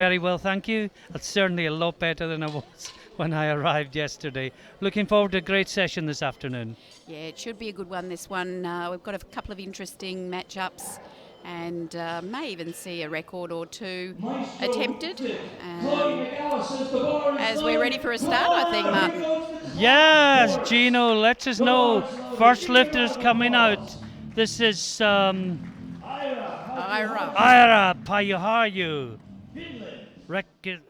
Very well, thank you. It's certainly a lot better than I was when I arrived yesterday. Looking forward to a great session this afternoon. Yeah, it should be a good one, this one. We've got a couple of interesting matchups and may even see a record or two attempted. As we're ready for a start, I think, Martin. Yes, Gino, let us know. First lifters coming out. This is Ira. Ira Pajuharju,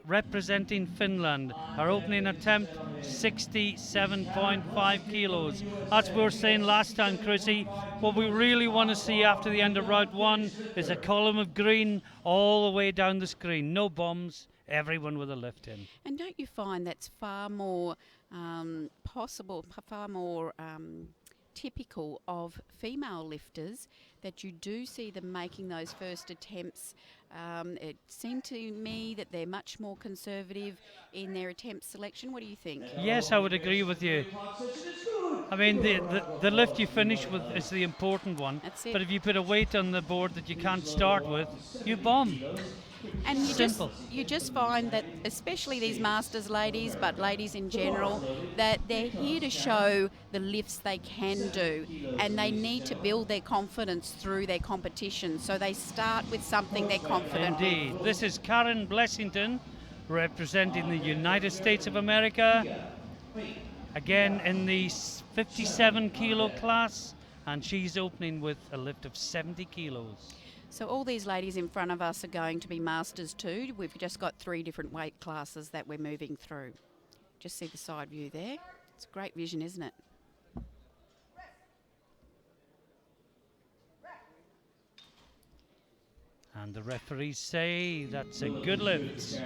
representing Finland. Our opening attempt, 67.5 kilos. As we were saying last time, Chrissy, what we really want to see after the end of round one is a column of green all the way down the screen. No bombs, everyone with a lift in. And don't you find that's far more possible, far more typical of female lifters, that you do see them making those first attempts? It seemed to me that they're much more conservative in their attempt selection. What do you think? Yes, I would agree with you. I mean, the lift you finish with is the important one. That's it. But if you put a weight on the board that you can't start with, you bomb. And Simple. you just find that, especially these Masters ladies, but ladies in general, that they're here to show the lifts they can do, and they need to build their confidence through their competition. So they start with something they're confident Indeed. with. This is Karen Blessington, representing the United States of America. Again in the 57 kilo class, and she's opening with a lift of 70 kilos. So all these ladies in front of us are going to be Masters too. We've just got 3 different weight classes that we're moving through. Just see the side view there. It's a great vision, isn't it? And the referees say that's a good lift.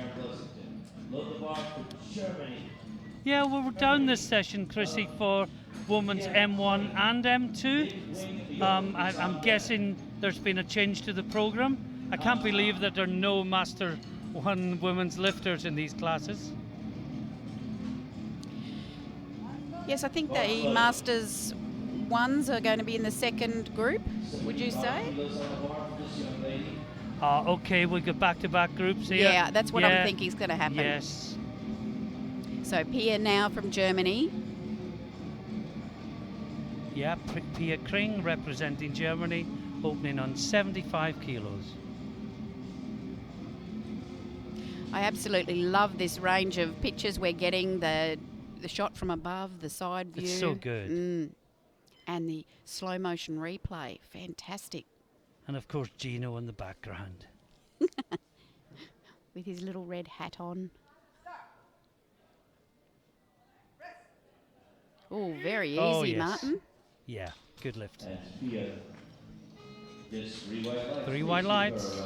Yeah, well, we're down this session, Chrissy, for women's M1 and M2. I'm guessing there's been a change to the programme. I can't believe that there are no Master 1 women's lifters in these classes. Yes, I think the Masters ones are going to be in the second group, would you say? Okay, we got back-to-back groups here. Yeah, that's what I'm thinking is going to happen. Yes. So Pia now from Germany. Yeah, Pia Kring representing Germany, opening on 75 kilos. I absolutely love this range of pictures we're getting, the shot from above, the side view. It's so good. And the slow motion replay, fantastic. And of course Gino in the background. With his little red hat on. Oh, very easy, Oh, yes. Martin. Yeah, good lift. Three white lights.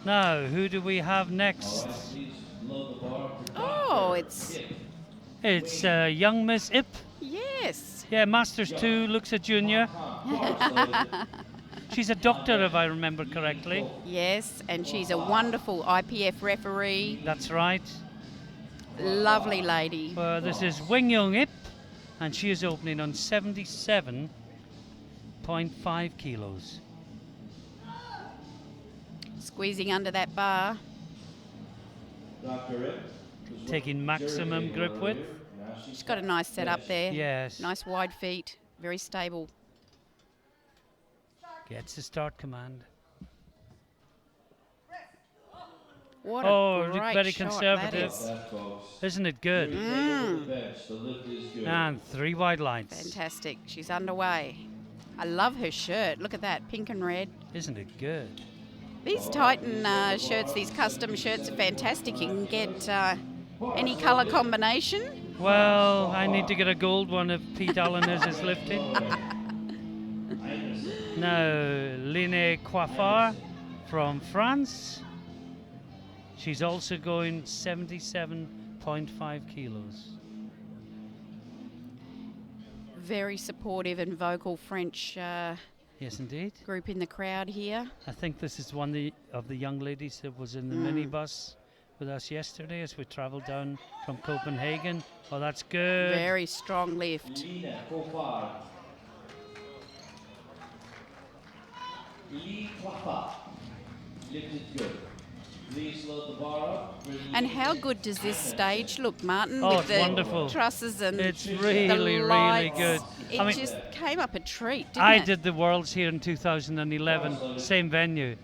Now, who do we have next? Oh, it's... It's young Miss Ip. Yes. Yeah, Masters 2, looks a junior. She's a doctor, if I remember correctly. Yes, and she's a wonderful IPF referee. That's right. Lovely lady. This is Wing Young Ip, and she is opening on 77.5 kilos. Squeezing under that bar. Taking maximum grip width. She's got a nice setup there. Yes. Nice wide feet. Very stable. Gets the start command. What Oh, a great very shot conservative. that is. Isn't it good? And 3 wide lights. Fantastic. She's underway. I love her shirt. Look at that, pink and red. Isn't it good? These Titan shirts, these custom shirts are fantastic. You can get any colour combination. Well, I need to get a gold one if Pete Allen is lifting. Now, Line Coiffard from France. She's also going 77.5 kilos. Very supportive and vocal French Yes, indeed. group in the crowd here. I think this is one of the young ladies that was in the minibus with us yesterday as we travelled down from Copenhagen. Oh, that's good. Very strong lift. Lee Klappa lifted good. And how good does this stage look, Martin? Oh, with it's the wonderful. trusses and It's the really, really lights. good. It I mean, just came up a treat, didn't I it? did the Worlds here in 2011, same venue,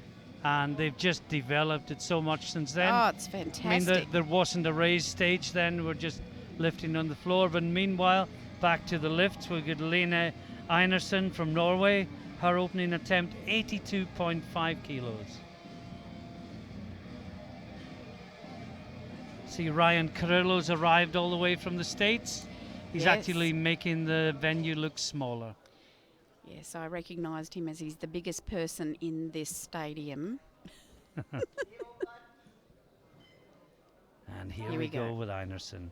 and they've just developed it so much since then. Oh, it's I mean, fantastic. there wasn't a raised stage then, we're just lifting on the floor. But meanwhile, back to the lifts, we've got Lena Einarsson from Norway, her opening attempt, 82.5 kilos. See, Ryan Carrillo's arrived all the way from the States. He's Yes. actually making the venue look smaller. Yes, I recognised him as he's the biggest person in this stadium. And here Here we we go go. with Einarsson,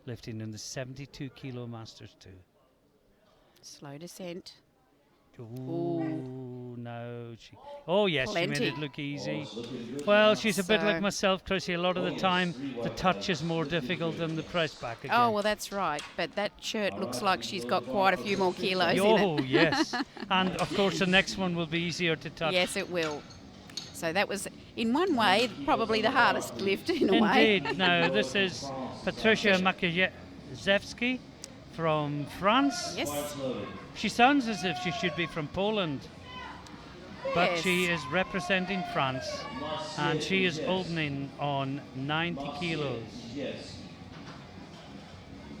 lifting in the 72 kilo Masters 2. Slow descent. Ooh, no. Oh, yes, she made Plenty. it look easy. Well, she's a bit So- like myself, Chrissy. A lot of the time, the touch is more difficult than the press back again. Oh, well, that's right. But that shirt looks like she's got quite a few more kilos in Oh, it. yes. And, of course, the next one will be easier to touch. Yes, it will. So that was, in one way, probably the hardest lift in a way. Indeed. Now, this is Patricia Makiejewski from France. Yes. She sounds as if she should be from Poland, but Yes. she is representing France, and she is opening on 90 kilos.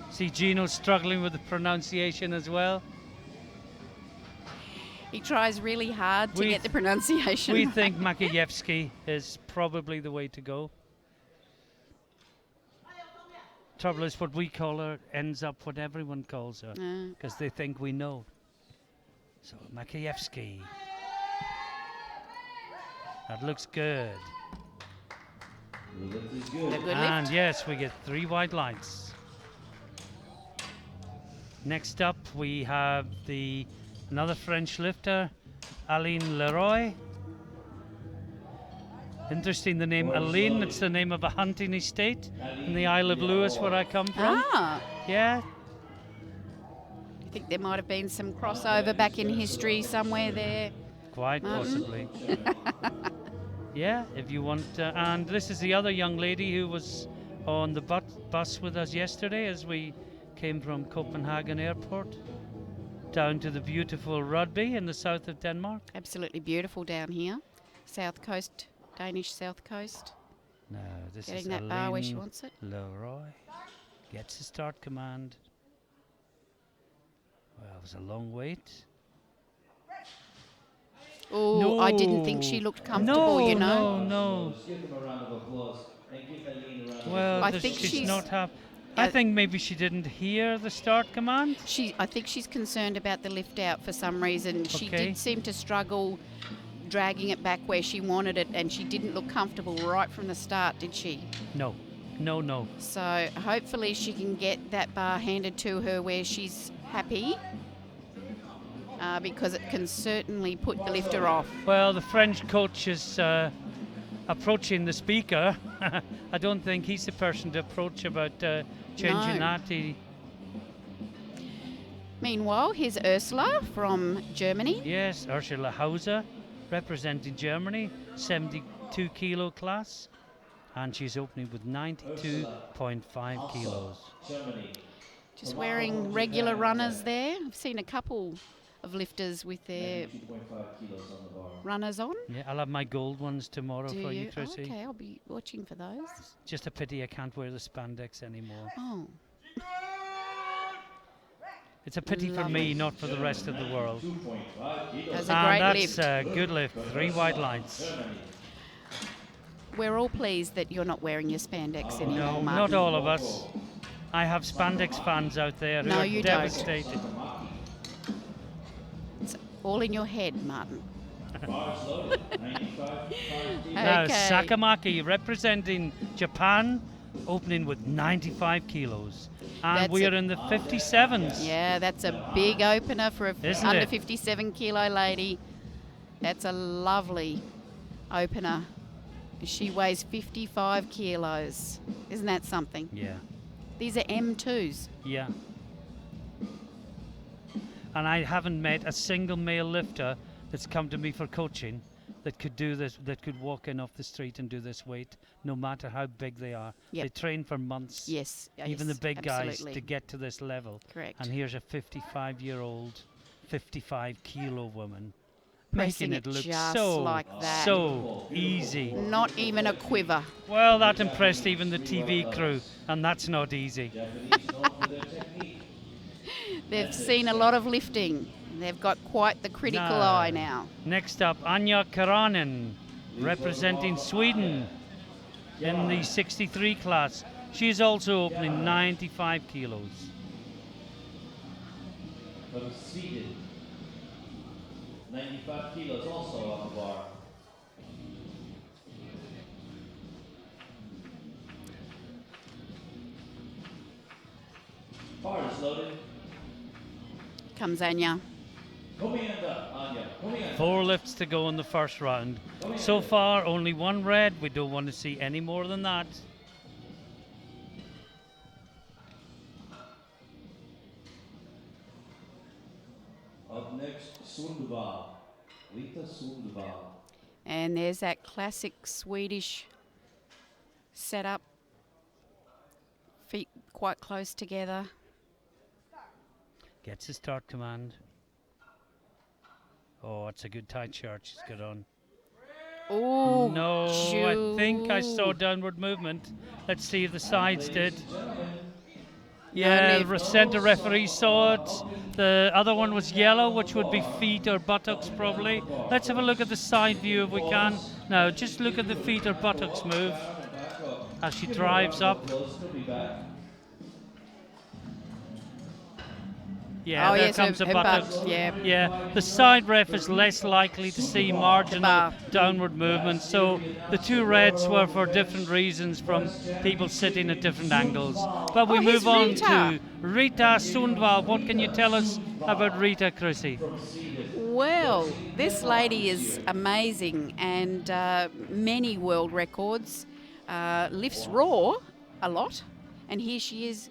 See, Gino's struggling with the pronunciation as well. He tries really hard to We get the pronunciation We right. think Makiejewski is probably the way to go. Trouble is, what we call her ends up what everyone calls her, because they think we know. So, Makiejewski. That looks good. The good And lift. yes, we get 3 white lights. Next up, we have another French lifter, Aline Leroy. Interesting, the name Aline. It's the name of a hunting estate in the Isle of Lewis, where I come from. Ah, Yeah, I think there might have been some crossover back in history somewhere there. quite Martin? possibly. Yeah, if you want. And this is the other young lady who was on the bus with us yesterday as we came from Copenhagen Airport down to the beautiful Rugby in the south of Denmark. Absolutely beautiful down here. South coast, Danish south coast. No, this Getting is that bar where she Aline wants it. Leroy. Gets the start command. Well, it was a long wait. Oh, I didn't think she looked comfortable, no, you know. No. Well, I think she's she's- not happy. I think maybe she didn't hear the start command. I think she's concerned about the lift out for some reason. She Okay. did seem to struggle dragging it back where she wanted it, and she didn't look comfortable right from the start, did she? No. So hopefully she can get that bar handed to her where she's happy, because it can certainly put the lifter off. Well, the French coach is approaching the speaker. I don't think he's the person to approach about changing No. that. Meanwhile, here's Ursula from Germany. Yes, Ursula Hauser, representing Germany, 72 kilo class, and she's opening with 92.5 kilos. Just wearing regular runners there. I've seen a couple of lifters with their runners on. Yeah, I'll have my gold ones tomorrow Do for you, you? Chrissy. Okay, I'll be watching for those. Just a pity I can't wear the spandex anymore. Oh, It's a pity for Lovely. me, not for the rest of the world. that's a And great that's lift. a good lift. 3 white lights. We're all pleased that you're not wearing your spandex anymore, No, Martin. not all of us. I have spandex fans out there who No, are you don't. devastated. It's all in your head, Martin. Now, Okay. Sakamaki representing Japan, opening with 95 kilos. And That's we a- are in the 57s. Yeah, that's a big opener for a Isn't under it? 57 kilo lady. That's a lovely opener. She weighs 55 kilos. Isn't that something? Yeah, These are M2s. yeah. And I haven't met a single male lifter that's come to me for coaching that could do this, that could walk in off the street and do this weight, no matter how big they are. Yep. They train for months, Yes. even the yes, big guys, absolutely. to get to this level. Correct. And here's a 55-year-old, 55-kilo woman Pressing making it look just so, like that. so easy. Not even a quiver. Well, that impressed even the TV crew, and that's not easy. They've seen a lot of lifting. They've got quite the critical No. eye now. Next up, Anja Karanen, representing Sweden in the 63 class. She's also opening 95 kilos. From Sweden, 95 kilos also on the bar. Bar is loaded. Comes Anya. Comienda, Anya. Comienda. 4 lifts to go in the first round. So far, only 1 red. We don't want to see any more than that. Up next, Sundvall. Rita Sundvall. And there's that classic Swedish setup. Feet quite close together. Gets the start command. Oh, it's a good tight shirt she's got on. Oh, No, I think I saw downward movement. Let's see if the sides did. Yeah, the centre referee saw it. The other one was yellow, which would be feet or buttocks probably. Let's have a look at the side view if we can. No, just look at the feet or buttocks move as she drives up. Yeah, Oh, there yes, comes the her buttocks. butt, yeah. Yeah, the side ref is less likely to see marginal bar. downward movement. So the 2 reds were for different reasons from people sitting at different angles. But we Oh, here's move on Rita. to Rita Sundvall. What can you tell us about Rita, Chrissy? Well, this lady is amazing and many world records. Lifts raw a lot. And here she is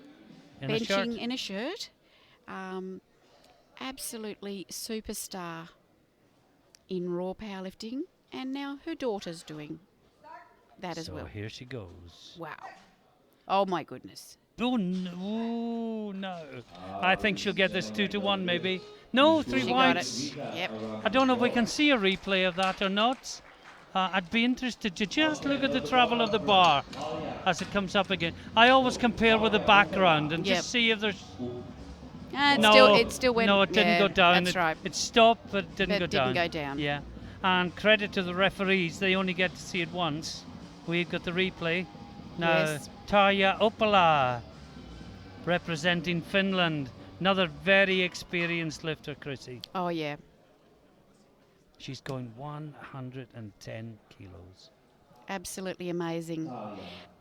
In a shirt? benching in a shirt. Absolutely superstar in raw powerlifting. And now her daughter's doing that as So well. here she goes. Wow. Oh, my goodness. Oh no, ooh, no. I think she'll get this 2-1 maybe. No, 3 She got whites. it. Yep. I don't know if we can see a replay of that or not. I'd be interested to just look at the travel of the bar as it comes up again. I always compare with the background and Yep. just see if there's... It still went. No, it didn't yeah, go down. That's it, right. It stopped, but it didn't But go down. didn't go down. Yeah. And credit to the referees, they only get to see it once. We've got the replay. Now, Yes. Tarja Opala, representing Finland. Another very experienced lifter, Chrissy. Oh, yeah. She's going 110 kilos. Absolutely amazing.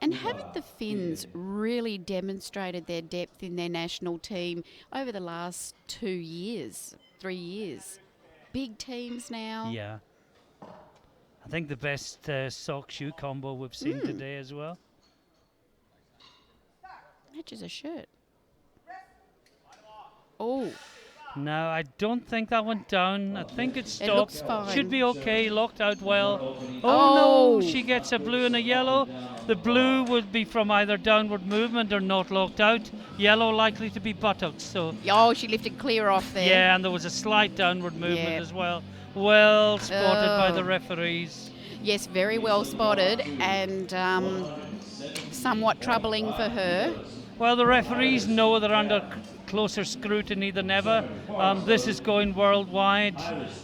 And haven't the Finns really demonstrated their depth in their national team over the last 2 years, 3 years? Big teams now. Yeah. I think the best sock shoe combo we've seen today as well. Matches a shirt. Oh, No, I don't think that went down. I think it stopped. looks fine. Should be okay, locked out well. Oh, Oh. no, she gets a blue and a yellow. The blue would be from either downward movement or not locked out. Yellow likely to be buttocks. So oh, she lifted clear off there. yeah, and there was a slight downward movement Yeah. as well. Well spotted by the Oh. referees. Yes, very well spotted and somewhat troubling for her. Well, the referees know they're under closer scrutiny than ever. This is going worldwide.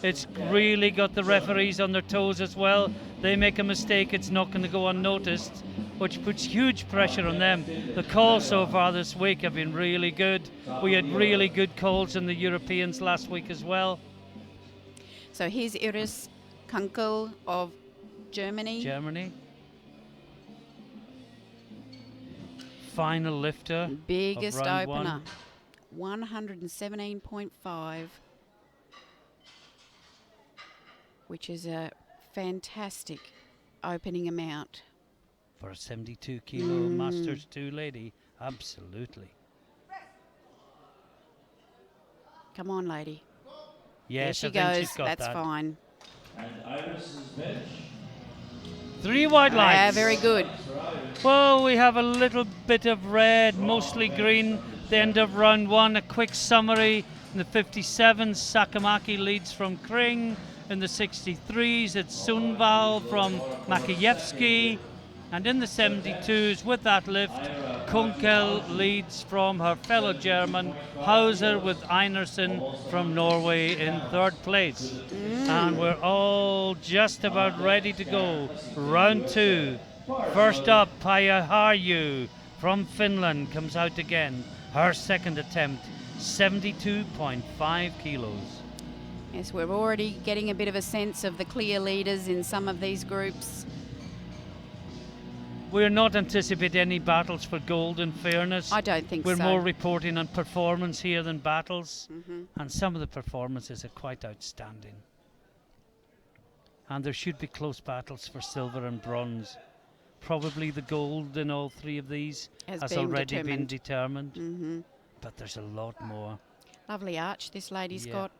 It's really got the referees on their toes as well. They make a mistake, it's not going to go unnoticed, which puts huge pressure on them. The calls so far this week have been really good. We had really good calls in the Europeans last week as well. So here's Iris Kunkel of Germany. Germany. Final lifter. Biggest of round opener. 117.5, which is a fantastic opening amount. For a 72 kilo Masters 2 lady. Absolutely. Come on, lady. Yes, there I she think goes. she's got That's that. fine. And Iris's bench. 3 wide Yeah, lines. very good. Well, we have a little bit of red, mostly green. The end of round 1, a quick summary. In the 57s, Sakamaki leads from Kring. In the 63s, it's Sunval from Makijevsky. And in the 72s, with that lift, Kunkel leads from her fellow German, Hauser, with Einarson from Norway in 3rd place. And we're all just about ready to go. Round 2. First up, Paija Harju from Finland comes out again. Her second attempt, 72.5 kilos. Yes, we're already getting a bit of a sense of the clear leaders in some of these groups. We're not anticipating any battles for gold, in fairness. I don't think We're so. more reporting on performance here than battles. And some of the performances are quite outstanding. And there should be close battles for silver and bronze. Probably the gold in all 3 of these Has has been already been determined. determined. But there's a lot more. Lovely arch this lady's Yeah. got.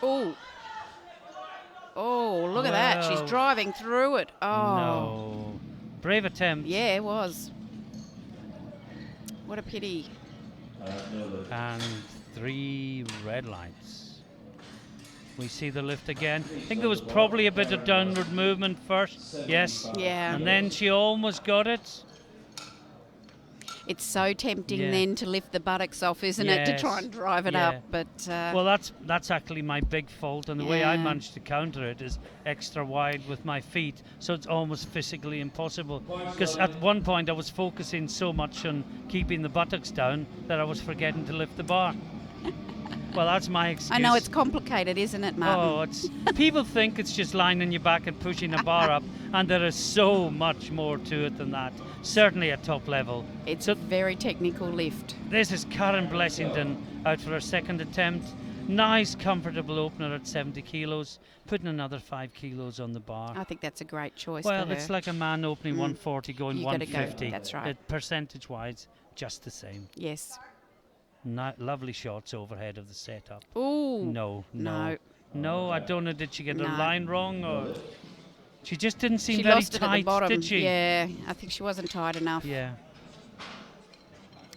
Oh. Oh, look at that. She's Well. driving through it. Oh. No. Brave attempt. Yeah, it was. What a pity. And 3 red lights. We see the lift again. I think there was probably a bit of downward movement first. Yes. Yeah. And then she almost got it. It's so tempting Yeah. then to lift the buttocks off, isn't it, to Yes. try and drive it Yeah. up. But Well, that's actually my big fault, and the way I Yeah. managed to counter it is extra wide with my feet, so it's almost physically impossible. Because at one point I was focusing so much on keeping the buttocks down that I was forgetting to lift the bar. Well, that's my excuse. I know it's complicated, isn't it, Martin? Oh, it's people think it's just lying on your back and pushing a bar up, and there is so much more to it than that. Certainly at top level. It's a very technical lift. This is Karen Blessington out for her second attempt. Nice, comfortable opener at 70 kilos, putting another 5 kilos on the bar. I think that's a great choice Well, for her. it's like a man opening 140 going You gotta go, 150. that's right. Percentage-wise, just the same. Yes. Lovely shots overhead of the setup. Ooh. No. No. I don't know. Did she get No. a line wrong, or she just didn't seem She very lost it at the tight, bottom. did she? Yeah, I think she wasn't tight enough. Yeah.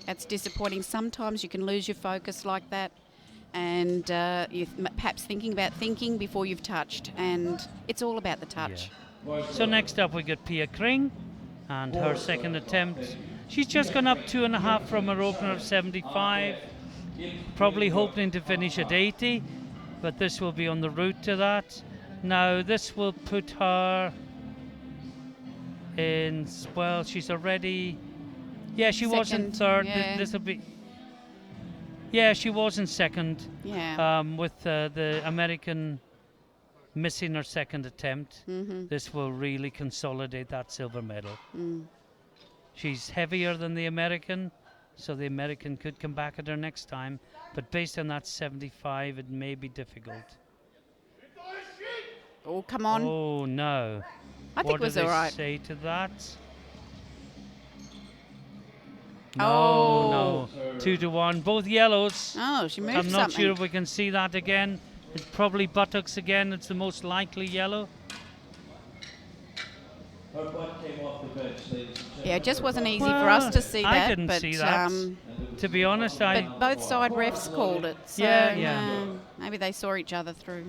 That's disappointing. Sometimes you can lose your focus like that, and you're perhaps thinking about thinking before you've touched, and it's all about the touch. So next up we got Pia Kring, and her second attempt. She's just gone up 2.5 from her opener of 75. Probably hoping to finish at 80, but this will be on the route to that. Now this will put her in, well, she's already, yeah, she was in Second, third. yeah. This will be, yeah, she was in second. Yeah. With the American missing her second attempt. Mm-hmm. This will really consolidate that silver medal. She's heavier than the American, so the American could come back at her next time. But based on that 75, it may be difficult. Oh, come on. Oh no! I think What it was do all they right. say to that? Oh. No, 2-1. Both yellows. Oh, she moved I'm not something. sure if we can see that again. It's probably buttocks again. It's the most likely yellow. Her butt came off the bench, ladies and gentlemen. Yeah, it just wasn't easy for Well, us to see I that. didn't but, see that. To be honest, I But both side refs called it. So Yeah. maybe they saw each other through.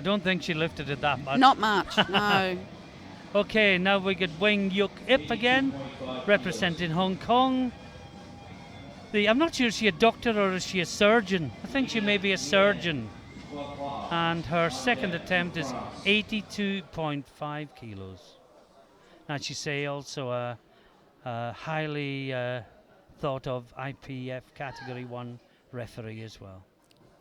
don't think she lifted it that much. Not much, no. Okay, now we get Wing Yuk Ip again, representing Hong Kong. I'm not sure, is she a doctor or is she a surgeon? I think she may be a surgeon. And her second attempt is 82.5 kilos. Now she say also a highly thought of IPF Category 1 referee as well.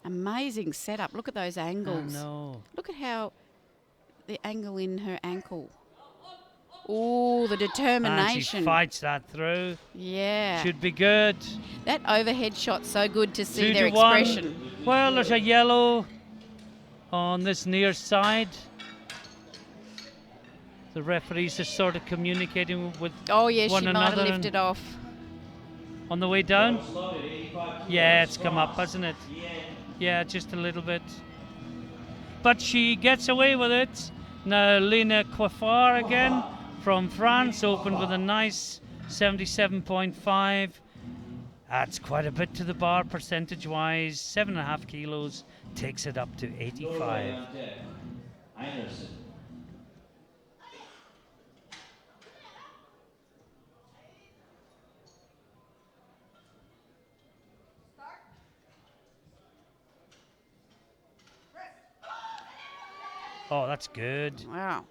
Amazing setup. Look at those angles. No. Look at how the angle in her ankle. Oh, the And she determination. fights that through. Yeah. Should be good. That overhead shot's so good to see 2 their to 1. expression. Well, there's a yellow on this near side. The referees are sort of communicating with Oh, yeah, one she might have another lifted off. on the way down. Yeah, it's come up, hasn't it? Yeah, just a little bit. but she gets away with it. Now Lena Coiffard again from France opened with a nice 77.5. Adds quite a bit to the bar percentage-wise. 7.5 kilos takes it up to Norway 85. on deck. Einarson. Oh, that's good. Wow.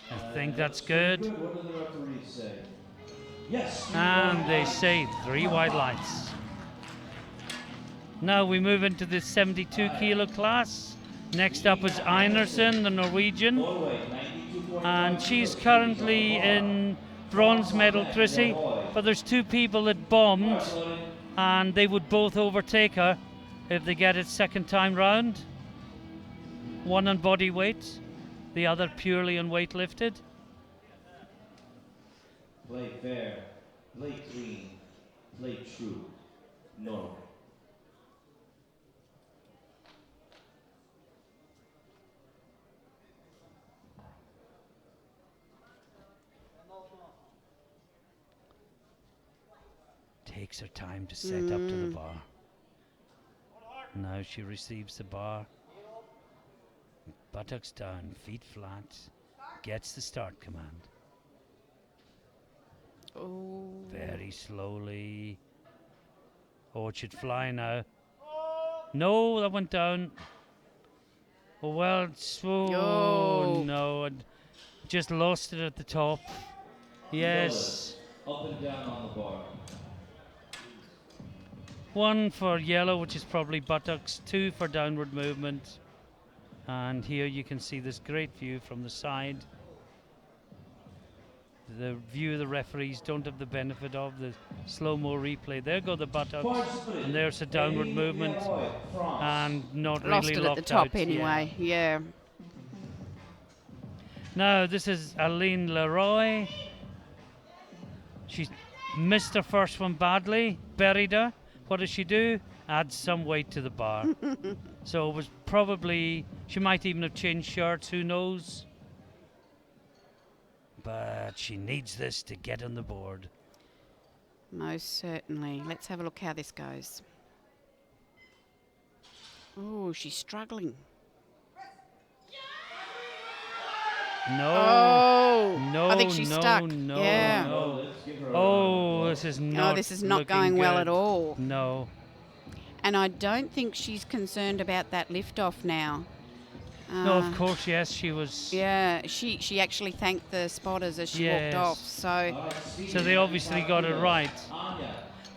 I think that's good. What do the referees say? Yes. And they say 3 wide lights. Now we move into the 72 kilo class. Next up is Einarson, the Norwegian. Norway, 92.5. And she's currently in bronze medal, Chrissy. But there's 2 people that bombed, and they would both overtake her if they get it second time round. One on body weight, the other purely on weight lifted. Play fair, play clean, play true. Norway. Takes her time to set up to the bar. Now she receives the bar. Buttocks down, feet flat. Gets the start command. Oh. Very slowly. Oh, it should fly now. No, that went down. Oh, well, Yo. no. I just lost it at the top. Yes. Up and down on the bar. 1 for yellow, which is probably buttocks. 2 for downward movement. And here you can see this great view from the side. The view of the referees don't have the benefit of the slow-mo replay. There go the buttocks, and there's a downward movement, and not Lost really it at locked the top out. anyway. Yeah. Now this is Aline Leroy. She missed her first one badly, buried her. What does she do? Add some weight to the bar. So it was probably, she might even have changed shirts, who knows? But she needs this to get on the board. Most certainly. Let's have a look how this goes. Oh, she's struggling. No, Oh, no, I think she's no, stuck. no, Yeah. no. Let's give her a Oh, this is not. No, this is not looking going well good. at all. No. And I don't think she's concerned about that lift off now. No, of course, yes, she was. Yeah, she actually thanked the spotters as she Yes. walked off. So So they obviously got it right. Anya.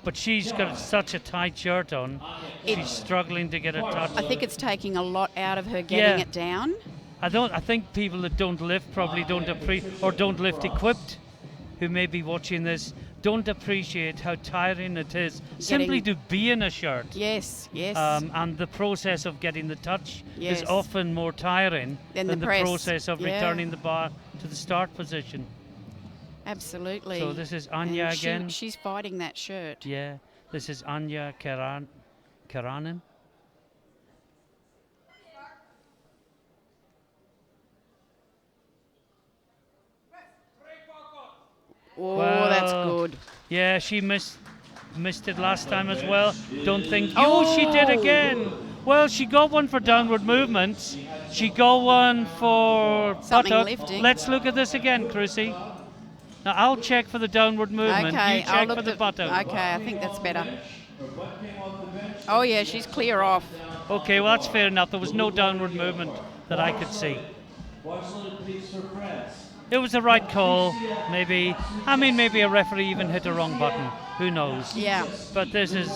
But she's got such a tight shirt on. She's It- struggling to get a touch. I think it's taking a lot out of her getting Yeah. it down. I think people that don't lift probably don't appreciate, or don't lift equipped, who may be watching this, don't appreciate how tiring it is simply to be in a shirt. Yes, yes. And the process of getting the touch Yes. is often more tiring Then than the the press. process of Yeah. returning the bar to the start position. Absolutely. So this is Anya And again. She's fighting that shirt. Yeah, this is Anya Karanen. Oh, Well, that's good. Yeah, she missed it last time as well. Don't think. Oh, she did Oh. again. Well, she got one for downward movements. She got one for Something buttock. lifting. Let's look at this again, Chrissy. Now I'll check for the downward movement. Okay, You I'll check look for the at- buttock. Okay, I think that's better. Her butt came off the bench. Oh yeah, she's clear off. Okay, well that's fair enough. There was no downward movement that I could see. Barcelona please for France. It was the right call. Maybe a referee even hit a wrong button. Who knows? Yeah. But this is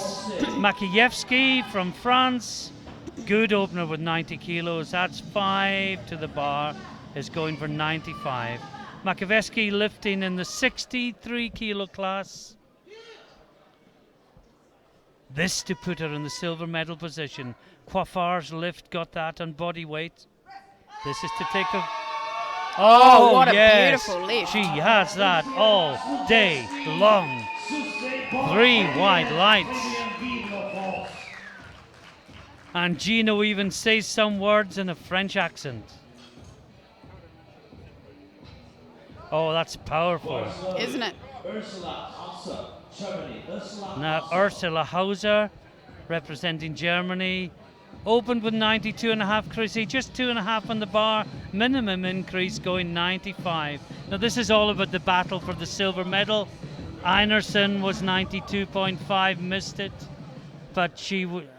Makievsky from France. Good opener with 90 kilos. That's 5 to the bar. Is going for 95. Makievsky lifting in the 63 kilo class. This to put her in the silver medal position. Coiffard's lift got that on body weight. This is to take the. Oh, what a yes. beautiful lift. She has that all day long. 3 wide lights. And Gino even says some words in a French accent. Oh, that's powerful. Isn't it? Ursula Hauser, Germany. Ursula Now, Hauser. Ursula Hauser, representing Germany, opened with 92.5, Chrissy, just 2.5 on the bar, minimum increase going 95. Now, this is all about the battle for the silver medal. Einerson was 92.5, missed it, but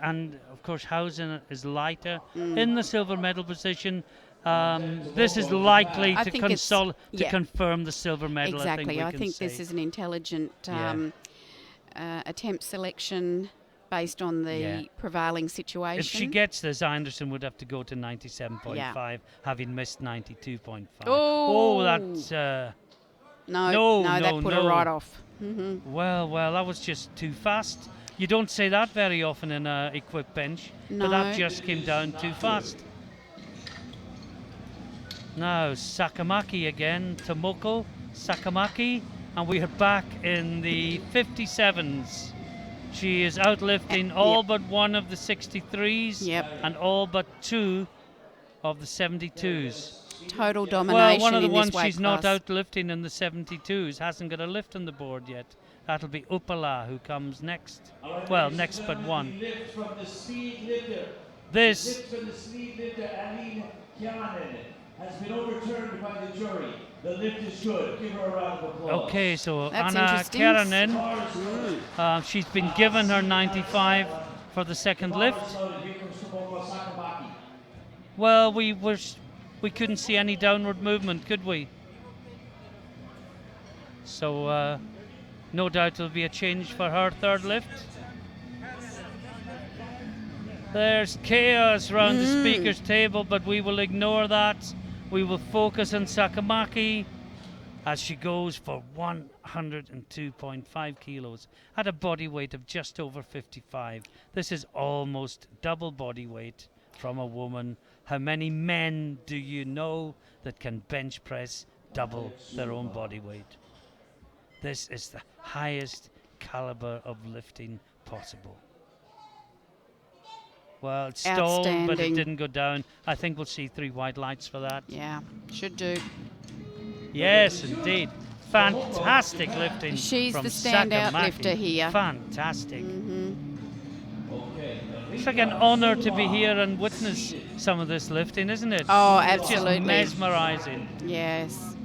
and of course, Hausen is lighter in the silver medal position. This is likely I to think it's- confirm the silver medal. Exactly. I think this is an intelligent Yeah. attempt selection based on the Yeah. prevailing situation. If she gets this, Anderson would have to go to 97.5, having missed 92.5. Oh. That's no, that no, put no. her right off. well, that was just too fast. You don't say that very often in a equipped bench, but that No. just came down too fast. Now Sakamaki again, Tomoko Sakamaki, and we are back in the 57s. She is outlifting all Yep. but one of the 63s Yep. and all but two of the 72s. Total domination Well, one of the in ones this weight she's not class. outlifting in the 72s hasn't got a lift on the board yet. That'll be Upala who comes next. Well, next but one. Lift from the speed lifter. This, Lift from the speed lifter, Aline Kianen, has been overturned by the jury. The lift is good. Give her a round of applause. okay, so That's Anna interesting. Keranen, she's been given her 95 for the second lift. Here comes Tomoko Sakamaki. Well, we couldn't see any downward movement, could we? So no doubt there'll be a change for her third lift. There's chaos round the speaker's table, but we will ignore that. We will focus on Sakamaki as she goes for 102.5 kilos at a body weight of just over 55. This is almost double body weight from a woman. How many men do you know that can bench press double their own body weight? This is the highest caliber of lifting possible. Well, it stalled, but it Outstanding. didn't go down. I think we'll see 3 white lights for that. Yeah, should do. Yes, indeed. Fantastic lifting. She's from the standout Sakamaki. lifter here. Fantastic. Okay. It's like an honour to be here and witness some of this lifting, isn't it? Oh, It's absolutely. just mesmerising. Yes.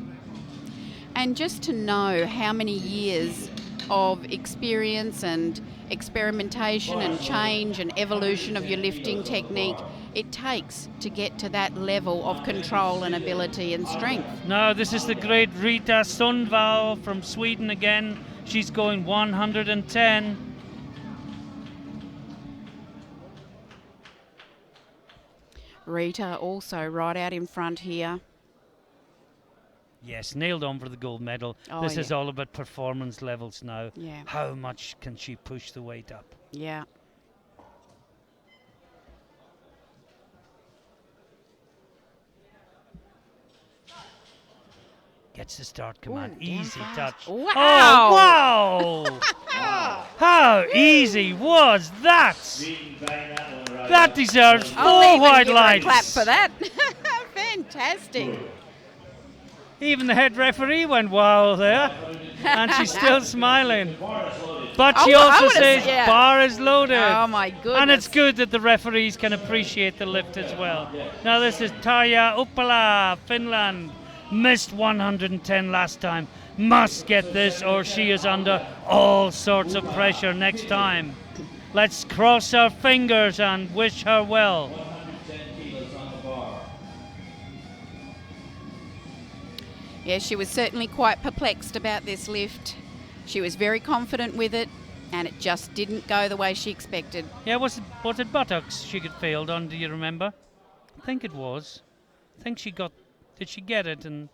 And just to know how many years of experience and experimentation and change and evolution of your lifting technique it takes to get to that level of control and ability and strength. Now, this is the great Rita Sundvall from Sweden again. She's going 110. Rita also right out in front here. Yes, nailed on for the gold medal. Oh, This is yeah. all about performance levels now. Yeah. How much can she push the weight up? Yeah. Gets the start command. Ooh, down Easy fast. touch. Wow. Oh, wow! How easy was that? That deserves 4 I'll even white give her a lights. clap for that. Fantastic. Even the head referee went wow there, and she's still smiling. But she Oh, I also would've says said- yeah. bar is loaded. Oh my goodness. And it's good that the referees can appreciate the lift as well. Now this is Tarja Uppala, Finland. Missed 110 last time. Must get this or she is under all sorts of pressure next time. Let's cross our fingers and wish her well. 10 kilos on the bar. Yeah, she was certainly quite perplexed about this lift. She was very confident with it, and it just didn't go the way she expected. Yeah, was it buttocks she got failed on, do you remember? I think it was. I think she got... Did she get it? And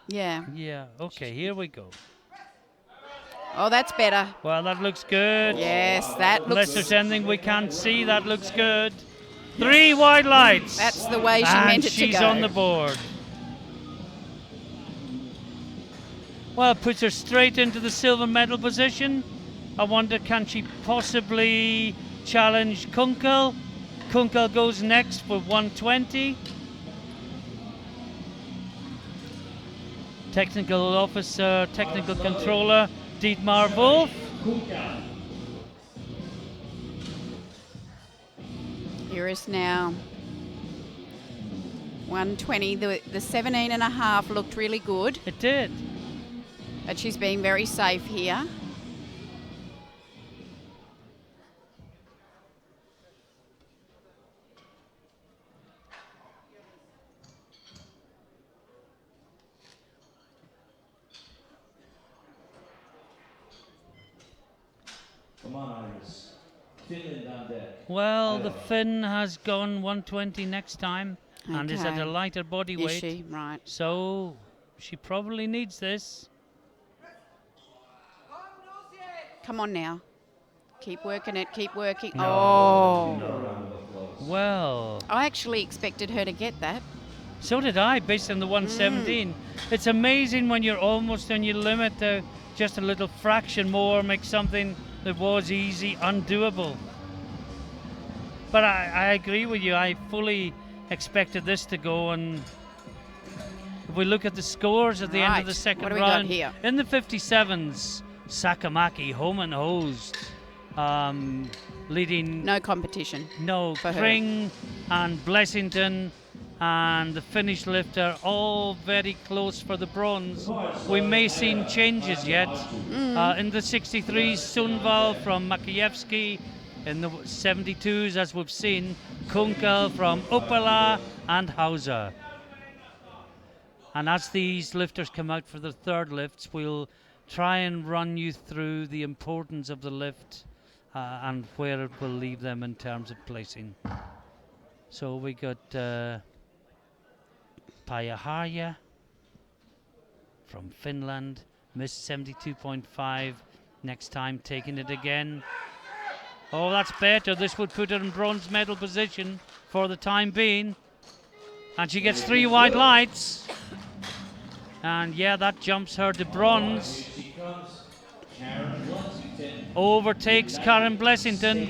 Yeah. yeah, okay, here we go. Oh, that's better. Well, that looks good. Yes, that Unless looks... there's anything we can't see, that looks good. 3 wide lights. That's the way she and meant it to she's go. on the board. Well, puts her straight into the silver medal position. I wonder, can she possibly challenge Kunkel? Kunkel goes next for 120. Technical officer, technical controller, Dietmar Wolf. Here is now 120. The 17 and a half looked really good, It did. but she's being very safe here. Come on, Iris. Finland on deck. Well, the Finn has gone 120 next time and is at Okay. a lighter body Is weight. she? Right. So she probably needs this. Come on now. Keep working it, keep working. No. Oh. Well, I actually expected her to get that. so did I, based on the 117. It's amazing when you're almost on your limit to just a little fraction more make something that was easy undoable. But I agree with you. I fully expected this to go, and if we look at the scores at the end of the Right. second What do we got round, here? in the 57s, Sakamaki home and hosed, leading No competition. no, for her. Kring and Blessington and the Finnish lifter all very close for the bronze. We may see changes yet. In the 63s, Sundvall from Makievski. In the 72s, as we've seen, Kunkel from Uppala and Hauser. And as these lifters come out for the third lifts, we'll try and run you through the importance of the lift and where it will leave them in terms of placing. So we got Pajaharja from Finland, missed 72.5, next time taking it again. Oh, that's better. This would put her in bronze medal position for the time being. And she gets 3 white lights. And yeah, that jumps her to bronze. Here she comes. Karen Blessington. Overtakes Karen Blessington,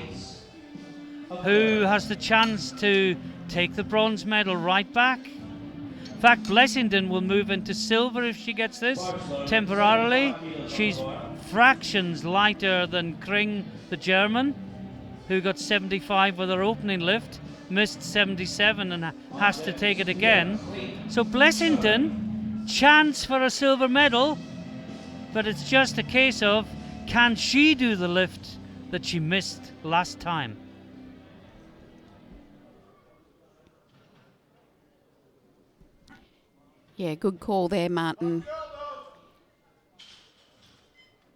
who has the chance to take the bronze medal right back. In fact, Blessington will move into silver if she gets this temporarily. She's fractions lighter than Kring, the German, who got 75 with her opening lift, missed 77 and has to take it again. So Blessington, chance for a silver medal, but it's just a case of, can she do the lift that she missed last time? Yeah, good call there, Martin.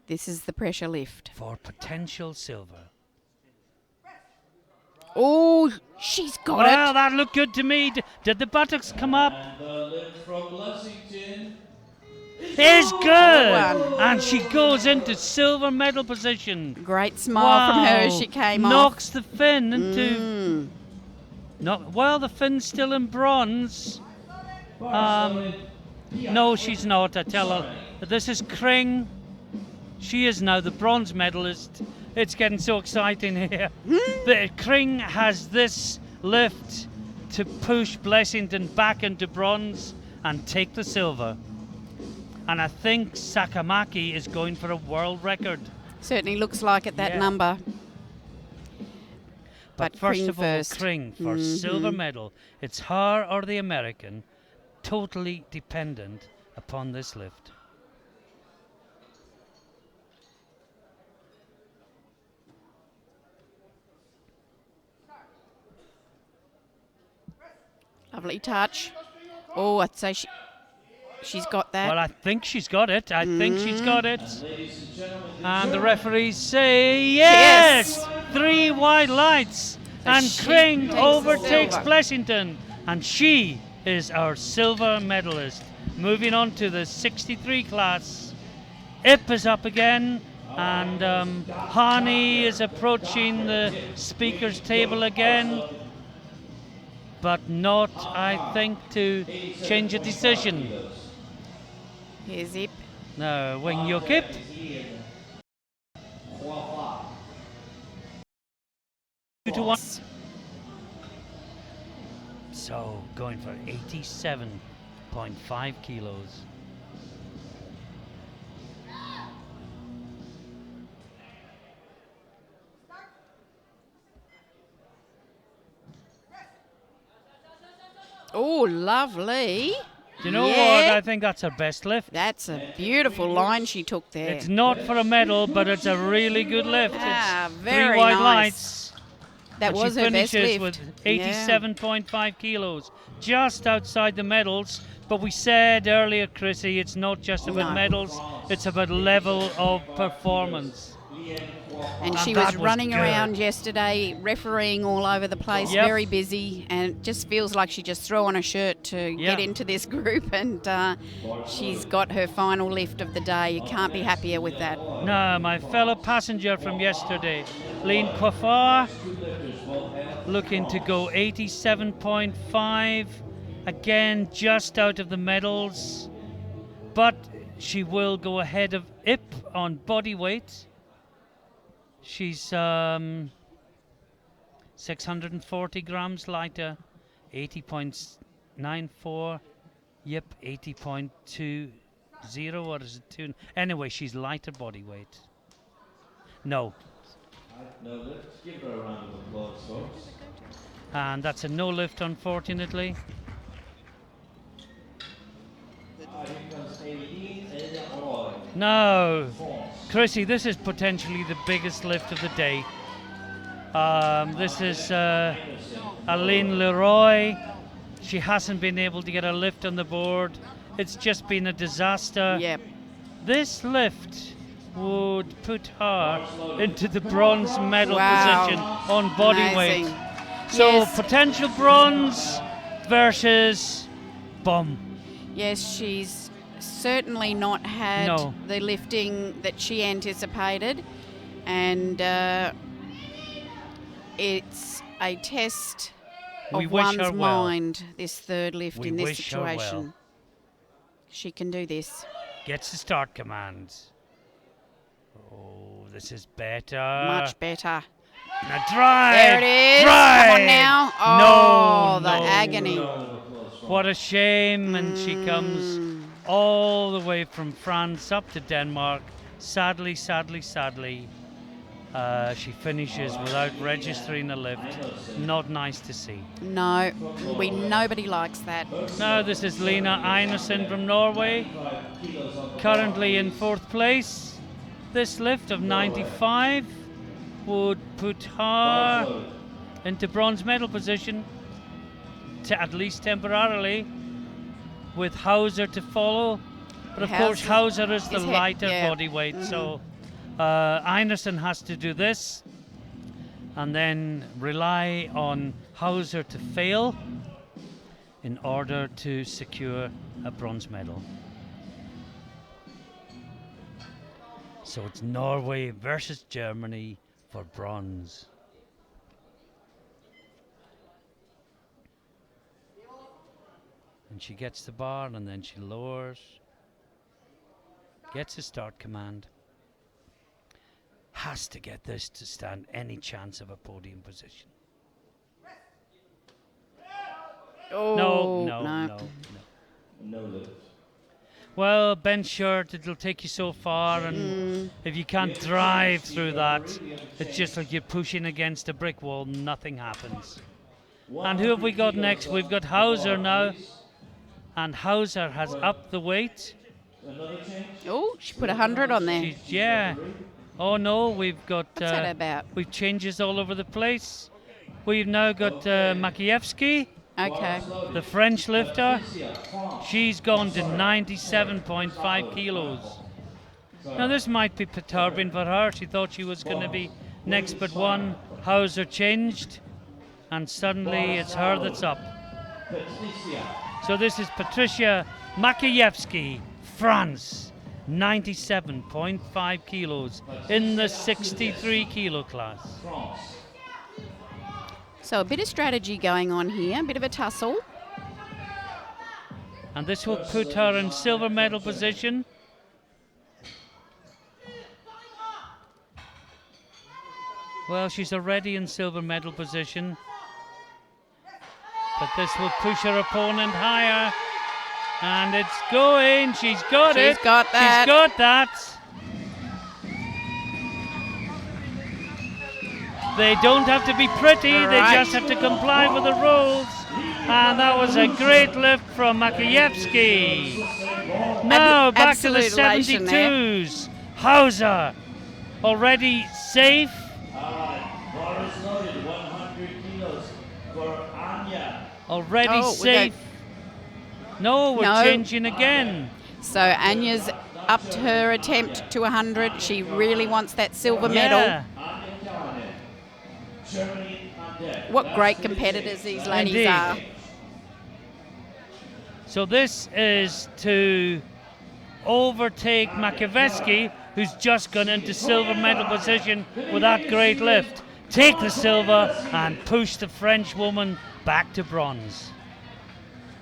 This is the pressure lift. For potential silver. Oh, she's got Well, it. that looked good to me. Did the buttocks come up? And the lift from Blessington. Is good! one. And she goes into silver medal position. Great smile from her as Wow. she came off. Knocks the Finn into... Well, the Finn's still in bronze. No, she's not. I tell her. This is Kring. She is now the bronze medalist. It's getting so exciting here. The Kring has this lift to push Blessington back into bronze and take the silver. And I think Sakamaki is going for a world record. Certainly looks like it, that Yeah. number. But But first Kring of all, first. Kring for silver medal. It's her or the American, totally dependent upon this lift. Lovely touch. Oh, I'd say she's got that. Well, I think she's got it. I think she's got it. And the referees say yes! Yes. 3 white lights. And she Kring takes the overtakes silver. Blessington. And she is our silver medalist. Moving on to the 63 class. Ip is up again. And Hani is approaching the speaker's table again. But not, I think, to change a decision. Here's Ip. No, Wing Yukip. Two to one. So going for 87.5 kilos. Oh, lovely. Do you know what? Yeah. I think that's her best lift. That's a beautiful line she took there. It's not for a medal, but it's a really good lift. Ah, It's very three wide nice. lights. That and was she her best finishes lift. with Yeah. 87.5 kilos, just outside the medals. But we said earlier, Chrissy, it's not just about No. medals, it's about level of performance. And she And was that was running good. around yesterday, refereeing all over the place, Yep. very busy, and it just feels like she just threw on a shirt to Yeah. get into this group, and she's got her final lift of the day. You can't be happier with that. No, my fellow passenger from yesterday, Lean Coiffard, looking to go 87.5, again just out of the medals, but she will go ahead of Ip on body weight. She's 640 grams lighter, 80.94. Yep, 80.20, or is it 2? Anyway, she's lighter body weight. No. No lift. Give her a round of applause, folks. And that's a no lift, unfortunately. Here comes Aileen Leroy. No. Chrissy, this is potentially the biggest lift of the day. This is Aline Leroy. She hasn't been able to get a lift on the board. It's just been a disaster. Yep. This lift would put her into the bronze medal Wow. position on body Amazing. weight. So Yes. potential bronze versus Bum. Yes, she's certainly not had No. the lifting that she anticipated, and it's a test We of wish one's her well. mind, this third lift We in this wish her well. situation. She can do this. Gets the start command. Oh, this is better. Much better. Now drive. There it is. Drive. Come on now. Oh, No, the no, agony. What a shame. And she comes all the way from France up to Denmark. Sadly, sadly, sadly, she finishes without registering a lift. Not nice to see. No, nobody likes that. Now this is Lena Einarsson from Norway, currently in 4th place. This lift of 95 would put her into bronze medal position, at least temporarily, with Hauser to follow. But of course, Hauser is the His head, lighter yeah. body weight, so Einarsson has to do this and then rely on Hauser to fail in order to secure a bronze medal. So it's Norway versus Germany for bronze. And she gets the bar and then she lowers, gets a start command. Has to get this to stand any chance of a podium position. Oh, No. No lift. Well, bench shirt, it'll take you so far, and if you can't drive through that, it's just like you're pushing against a brick wall, nothing happens. And who have we got next? We've got Hauser now, and Hauser has upped the weight. Oh, she put 100 on there. Yeah. Oh no, we've got What's that about? we've changes all over the place. We've now got Makievsky, Okay. the French lifter. She's gone to 97.5 kilos. Now this might be perturbing for her. She thought she was going to be next but one. Hauser changed, and suddenly it's her that's up. So this is Patricia Makievsky, France, 97.5 kilos in the 63 kilo class. So a bit of strategy going on here, a bit of a tussle. And this will put her in silver medal position. Well, she's already in silver medal position. But this will push her opponent higher. And it's going. She's got it. She's got that. She's got that. They don't have to be pretty. They Right. just have to comply with the rules. And that was a great lift from Makijevsky. Now back to the absolute elation there. 72s. Hauser already safe. Bar is loaded, 100 kilos for Anya. Already Oh, we safe. No, we're No. changing again. So Anya's upped her attempt to 100. She really wants that silver medal. Yeah, Anya Callanan. Germany on deck. What great competitors these ladies Indeed. are. so this is to overtake Makijevsky, who's just gone into silver medal position with that great lift. Take the silver and push the French woman back to bronze.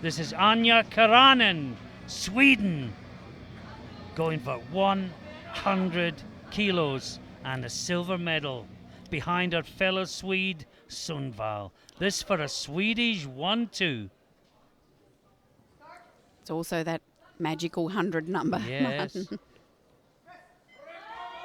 This is Anya Karanen, Sweden, going for 100 kilos and a silver medal behind her fellow Swede, Sundvall. This for a Swedish 1-2. It's also that magical 100 number. Yes.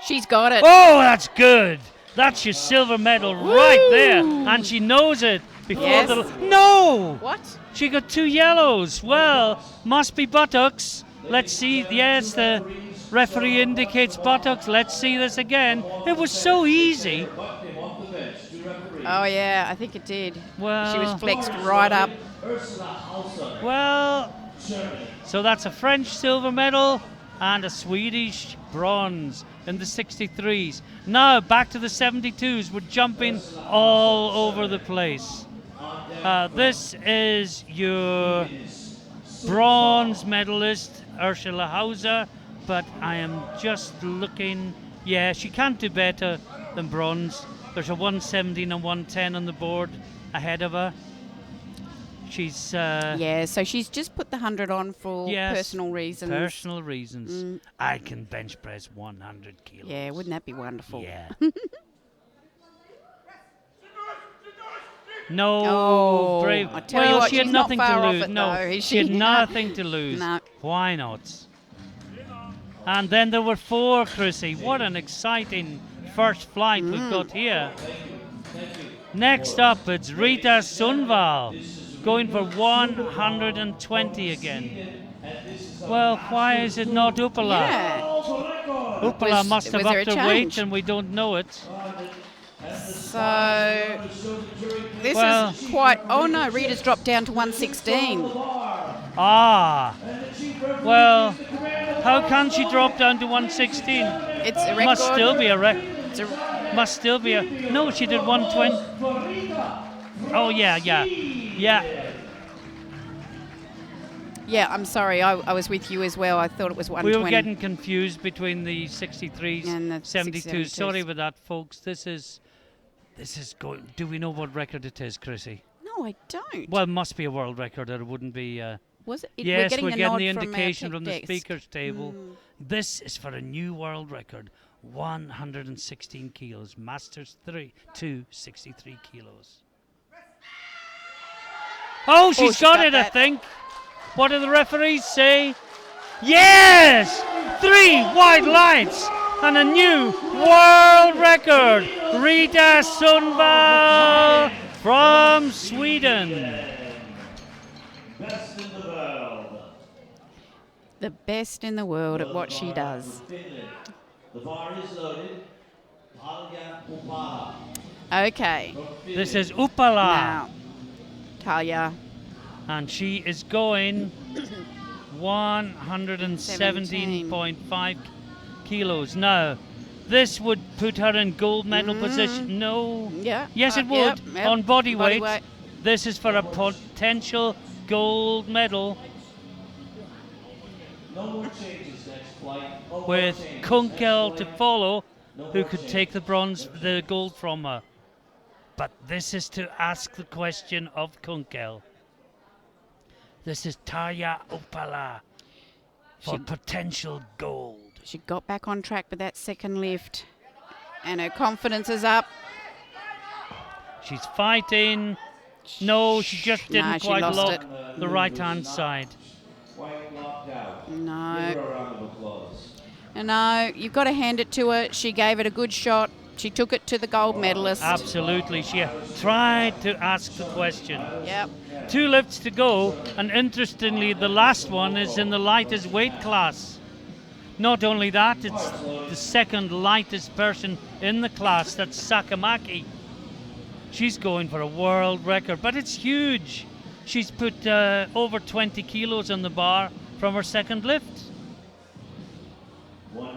She's got it. Oh, that's good. That's your silver medal right there. And she knows it before Yes. No! What? She got 2 yellows. Well, must be buttocks. Let's see. Yes, the referee indicates buttocks. Let's see this again. It was so easy. Oh, yeah, I think it did. Well, She was flexed right up. well, so that's a French silver medal and a Swedish bronze in the 63s. Now back to the 72s. We're jumping all over the place. This is your bronze medalist, Ursula Hauser, but I am just looking. Yeah, she can't do better than bronze. There's a 117 and 110 on the board ahead of her. She's Yeah, so she's just put the 100 on for yes, personal reasons. Personal reasons. I can bench press 100 kilos. Yeah, wouldn't that be wonderful? Yeah. No, Oh, brave. I tell you well, what, she had she's not nothing far to off lose. it No, though, is she had she? nothing to lose. No. Why not? And then there were 4, Chrissy. What an exciting first flight we've got here. Next up, it's Rita Sundvall going for 120 again. Well, why is it not Upala? Yeah. Upala must have was there upped a her weight change? and we don't know it. So this Well- is quite. Oh no, Rita's dropped down to 116. Ah. Well, how can she drop down to 116? It's a record. Must still be a record. It's a- Must still be a. No, she did 120. Oh, yeah. yeah, I'm sorry. I was with you as well. I thought it was 120. We were getting confused between the 63s And the 72s. Sorry 72s. about that, folks. This is going. Do we know what record it is, Chrissy? No, I don't. Well, it must be a world record, or it wouldn't be. Was it? Yes, we're getting, the a nod indication from, from the tech desk. speakers table. This is for a new world record, 116 kilos. Masters 263 kilos. Oh, she's she got got it, I that. think. What do the referees say? Yes! 3 white lights and a new world record. Rita Sundvall from Sweden. Best in the world. The best in the world at what she does. Finland. The bar is loaded. Talia Upala. Okay. This is Upala. Now, Talia. And she is going 117.5 kilos. Now, this would put her in gold medal position. No. Yeah. Yes, it would. Yep, yep. On body Body weight. weight. This is for a potential gold medal No more changes next flight. No more with changes. Kunkel Next to flight. follow, No who more could changes. take the gold from her. But this is to ask the question of Kunkel. This is Tarja Upala for She- potential gold. She got back on track with that second lift, and her confidence is up. She's fighting. No, she just didn't No, she quite lost lock it. the right-hand side. White locked out. No. Give her a round of applause. No, you've got to hand it to her. She gave it a good shot. She took it to the gold medalist. Absolutely. She tried to ask the question. Yep. 2 lifts to go, and interestingly, the last one is in the lightest weight class. Not only that, it's the second lightest person in the class. That's Sakamaki. She's going for a world record, but it's huge. She's put over 20 kilos on the bar from her second lift.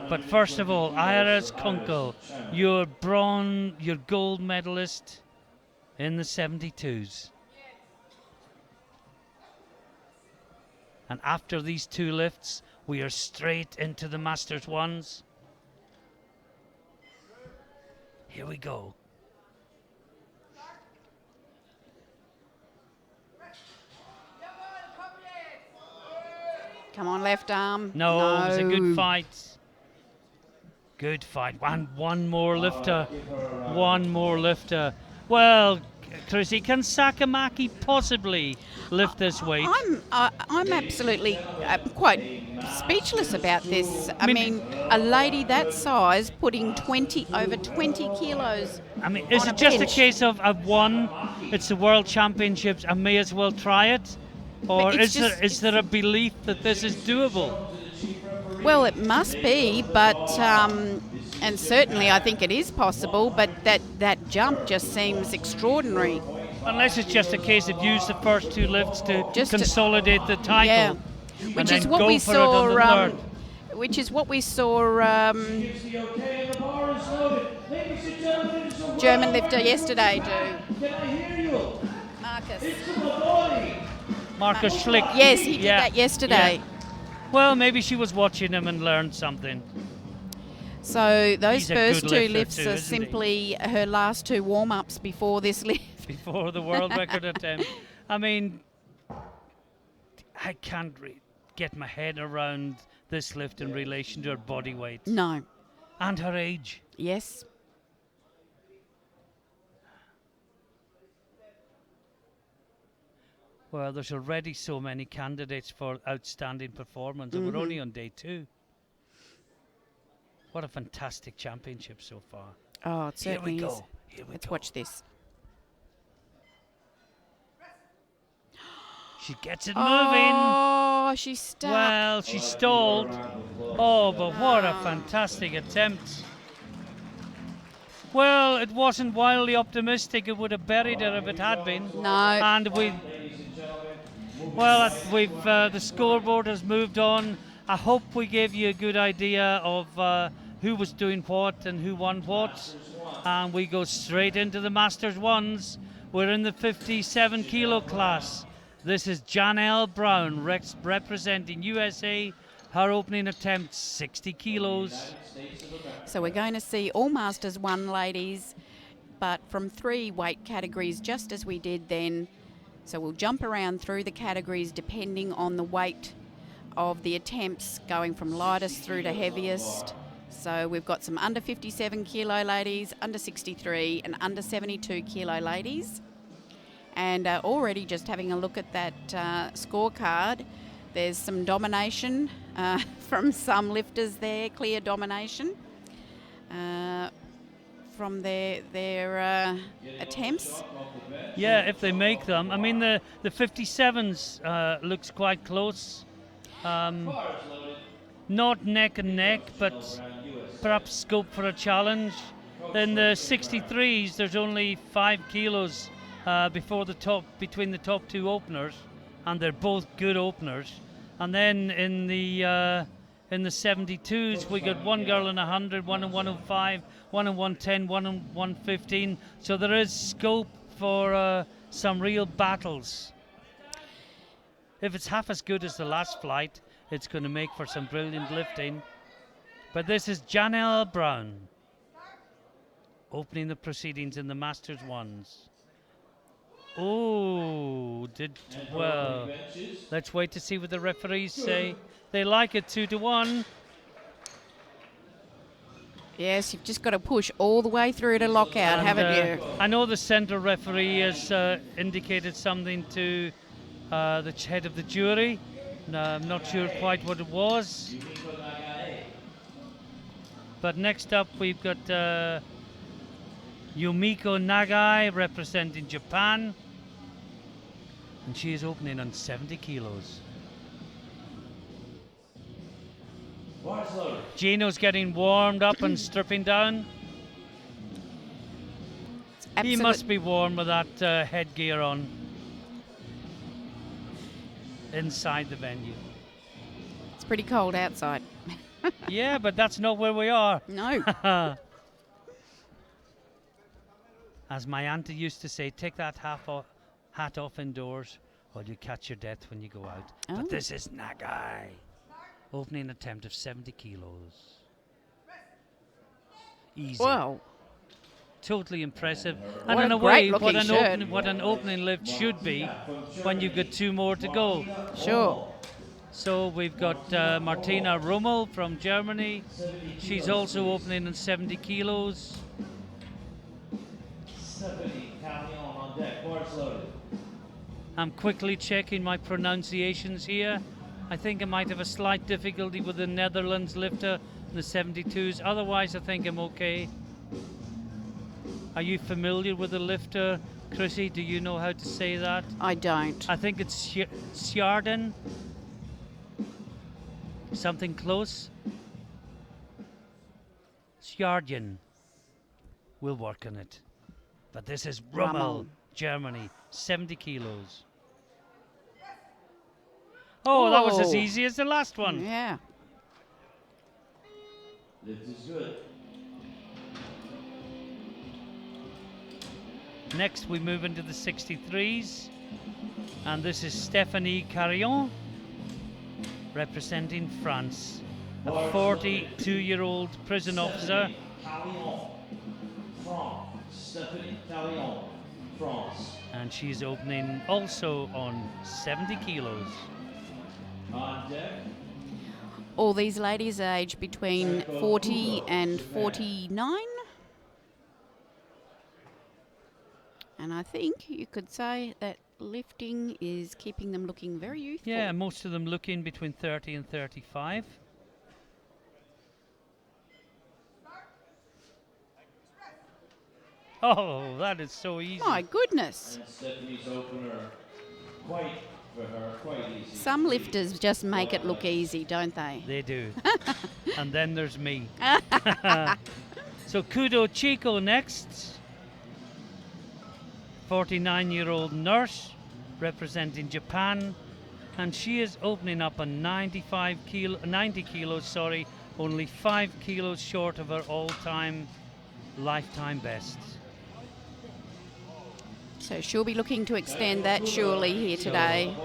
But first of all, Iris Kunkel, your gold medalist in the 72s. And after these 2 lifts, we are straight into the Masters ones. Here we go. Come on, left arm. No, it was a good fight. Good fight. One more lifter. One more lifter. Well, Chrissy, can Sakamaki possibly lift this weight? I'm absolutely quite speechless about this. I mean, a lady that size putting over 20 kilos. I mean, is on it a just bench. a case of I've won, it's the World Championships, I may as well try it? Or But it's is there a belief that this is doable? Well, it must be, but and certainly I think it is possible. But that jump just seems extraordinary. Unless it's just a case of use the first 2 lifts to Just to- consolidate the title. Yeah, and which then is what go we for it on the saw. third. Which is what we saw. Gives the okay and the bar is loaded. Ladies and gentlemen, it's a German world lifter yesterday do. Can I hear you? Marcus. It's the boy. Marcus Schlick. Yes, he did Yeah, that yesterday. yeah. Well, maybe she was watching him and learned something. So those He's a first good 2 lifter lifts too, are isn't he? simply her last 2 warm-ups before this lift. Before the world record attempt. I mean, I can't get my head around this lift in relation to her body weight No. and her age. Yes. Well, there's already so many candidates for outstanding performance, and we're only on day 2. What a fantastic championship so far. Oh, it Here we certainly is. go. Here we Let's go. watch this. She gets it moving. Oh, she's stuck. Well, she stalled. Oh, but what a fantastic attempt. Well, it wasn't wildly optimistic. It would have buried her if it had been. No. And we've the scoreboard has moved on. I hope we gave you a good idea of who was doing what and who won what. And we go straight into the Masters ones. We're in the 57 kilo class. This is Janelle Brown representing USA. Her opening attempt, 60 kilos. So we're going to see all Masters 1 ladies, but from 3 weight categories, just as we did then. So we'll jump around through the categories depending on the weight of the attempts, going from lightest through to heaviest. So we've got some under 57 kilo ladies, under 63 and under 72 kilo ladies. And already just having a look at that scorecard, there's some domination from some lifters there, clear domination from their attempts. Yeah, if they make them. I mean, the 57s looks quite close. Not neck and neck, but perhaps scope for a challenge. In the 63s, there's only 5 kilos between the top 2 openers, and they're both good openers. And then in the 72s, we got one girl in 100, one in 105, one in 110, one in 115. So there is scope for some real battles. If it's half as good as the last flight, it's going to make for some brilliant lifting. But this is Janelle Brown opening the proceedings in the Masters ones. Oh, well. Let's wait to see what the referees say. They like it 2-1. Yes, you've just got to push all the way through to lockout, And, haven't you? I know the centre referee has indicated something to the head of the jury. I'm not sure quite what it was. But next up we've got Yumiko Nagai representing Japan. And she is opening on 70 kilos. Gino's getting warmed up and stripping down. He must be warm with that headgear on inside the venue. It's pretty cold outside. Yeah, but that's not where we are. No. As my auntie used to say, take that hat off indoors or you catch your death when you go out. Oh. But this is Nagai. Opening attempt of 70 kilos. Easy. Wow. Totally impressive. What And in a a way, great-looking shirt. what an opening lift should be when you've got 2 more to go. Sure. So we've got Martina Rummel from Germany. She's also opening in 70 kilos. Stephanie Callion on deck. Boards loaded. I'm quickly checking my pronunciations here. I think I might have a slight difficulty with the Netherlands lifter in the 72s. Otherwise, I think I'm okay. Are you familiar with the lifter, Chrissy? Do you know how to say that? I don't. I think it's Sjarden. Something close. Sjarden. We'll work on it. But this is Rummel, Rummel. Germany, 70 kilos. Oh, that was as Oh. easy as the last one. Yeah. Lift is good. Next, we move into the 63s. And this is Stéphanie Carillon, representing France. A 42-year-old prison officer. Callion, France. Stephanie Callion, France. And she's opening also on 70 kilos. On deck. All these ladies age between 40 and 49. And I think you could say that lifting is keeping them looking very youthful. Yeah, most of them looking between 30 and 35. Oh, that is so easy. My goodness. And Stephanie's opener, quite for her, quite easy. Some lifters just make it look easy, don't they? They do. And then there's me. So Kudo Chico next. 49-year-old nurse representing Japan. And she is opening up a 90 kilos, only 5 kilos short of her all-time lifetime best. So she'll be looking to extend that surely here today.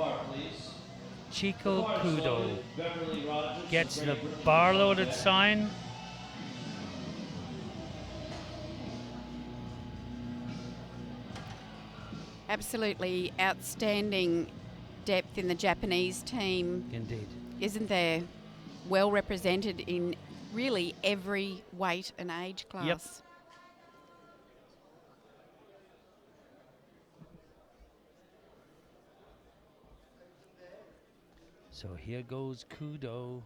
Chico Kudo Beverly Rogers gets the bar-loaded sign. Absolutely outstanding depth in the Japanese team, Indeed. isn't there? Well represented in really every weight and age class. Yep. So here goes Kudo.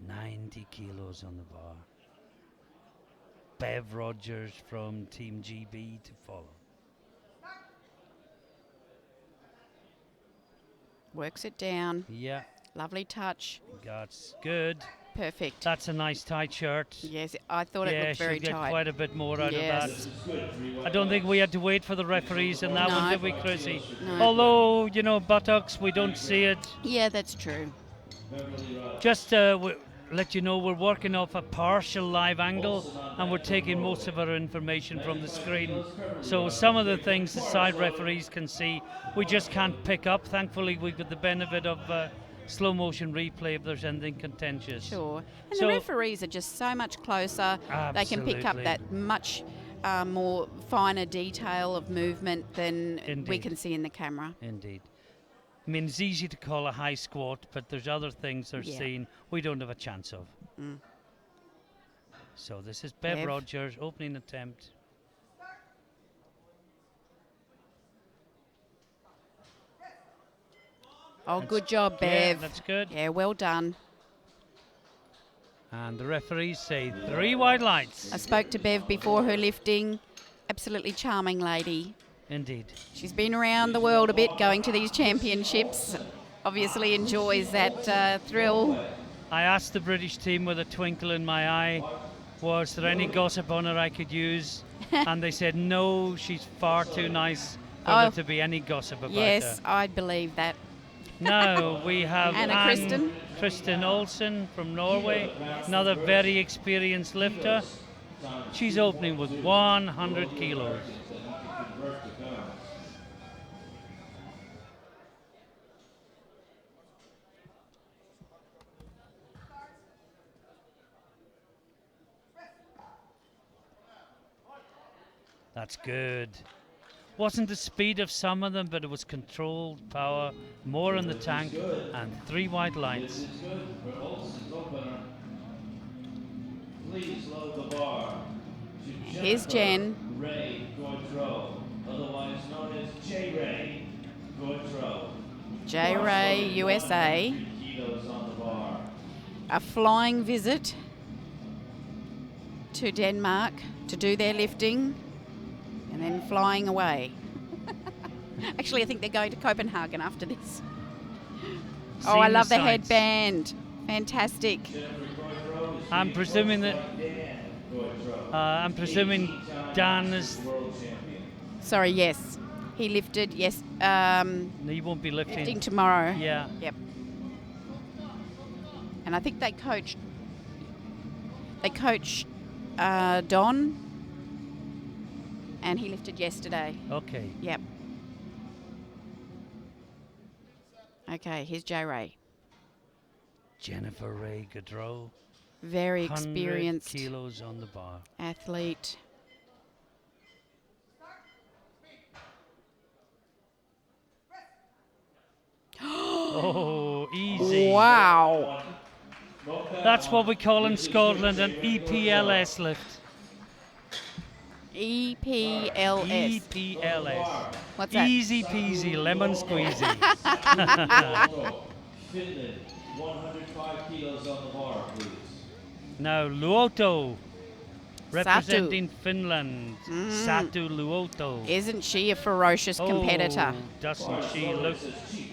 90 kilos on the bar. Bev Rogers from Team GB to follow. Works it down. Yeah, Lovely touch. that's good. Perfect. That's a nice tight shirt. Yes, I thought it Yeah, looked very she'll get tight. quite a bit more out Yes. of that. I don't think we had to wait for the referees in that No. one, did we, Chrissy? No. Although, you know, buttocks, we don't see it. Yeah, that's true. Just let you know, we're working off a partial live angle and we're taking most of our information from the screen. So some of the things the side referees can see, we just can't pick up. Thankfully, we've got the benefit of slow motion replay if there's anything contentious. Sure. And So- the referees are just so much closer. They can pick up Absolutely. that much more finer detail of movement than we Indeed. can see in the camera. Indeed. I mean, it's easy to call a high squat, but there's other things they're Yeah. seeing we don't have a chance of. Mm. So this is Bev Bev. Rogers, opening attempt. Oh, good job, Yeah, Bev. that's good. Yeah, well done. And the referees say 3 wide lights. I spoke to Bev before her lifting. Absolutely charming lady. Indeed. She's been around the world a bit going to these championships. Obviously enjoys that thrill. I asked the British team with a twinkle in my eye, was there any gossip on her I could use? And they said, no, she's far too nice for there to be any gossip about Yes, her. I believe that. Now we have Anna Kristen Olsen from Norway, another very experienced lifter. She's opening with 100 kilos. That's good. Wasn't the speed of some of them, but it was controlled power, more in the tank, and 3 wide lights. Please load the bar. To Here's Jen. Ray Gaudreau, otherwise known as J. Ray Gaudreau. J. Ray, USA. 3 kilos on the bar. A flying visit to Denmark to do their lifting and then flying away. Actually, I think they're going to Copenhagen after this. Oh, I Seen love the sights. headband. Fantastic. I'm presuming that Dan is. Sorry, yes. He lifted, yes. He won't be Lifting lifting. tomorrow. Yeah. Yep. And I think they coach Don, and he lifted yesterday. Okay. Yep. Okay, here's J. Ray. Jennifer Ray Gaudreau. Very 100 experienced kilos on the bar. athlete. Oh, easy. Wow. That's what we call in Scotland an EPLS lift. EPLS. EPLS. What's that? Easy peasy, lemon squeezy. Finland, 105 kilos on the bar, please. Now, Luoto, representing Finland. Mm. Satu Luoto. Isn't she a ferocious competitor? Oh, doesn't she look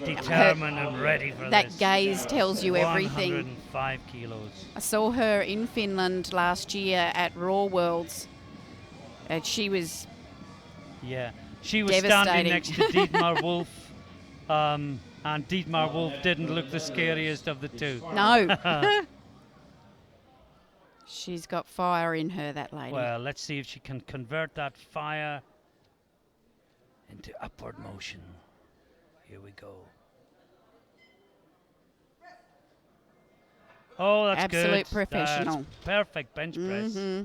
determined and ready for That this? gaze tells you everything. 105 kilos. I saw her in Finland last year at Raw Worlds. And she was Yeah, she was standing Devastating. next to Dietmar Wolf, and Dietmar Wolf didn't look the scariest of the two. no. She's got fire in her, that lady. Well, let's see if she can convert that fire into upward motion. Here we go. Oh, that's Absolute good. professional. That's perfect bench press. hmm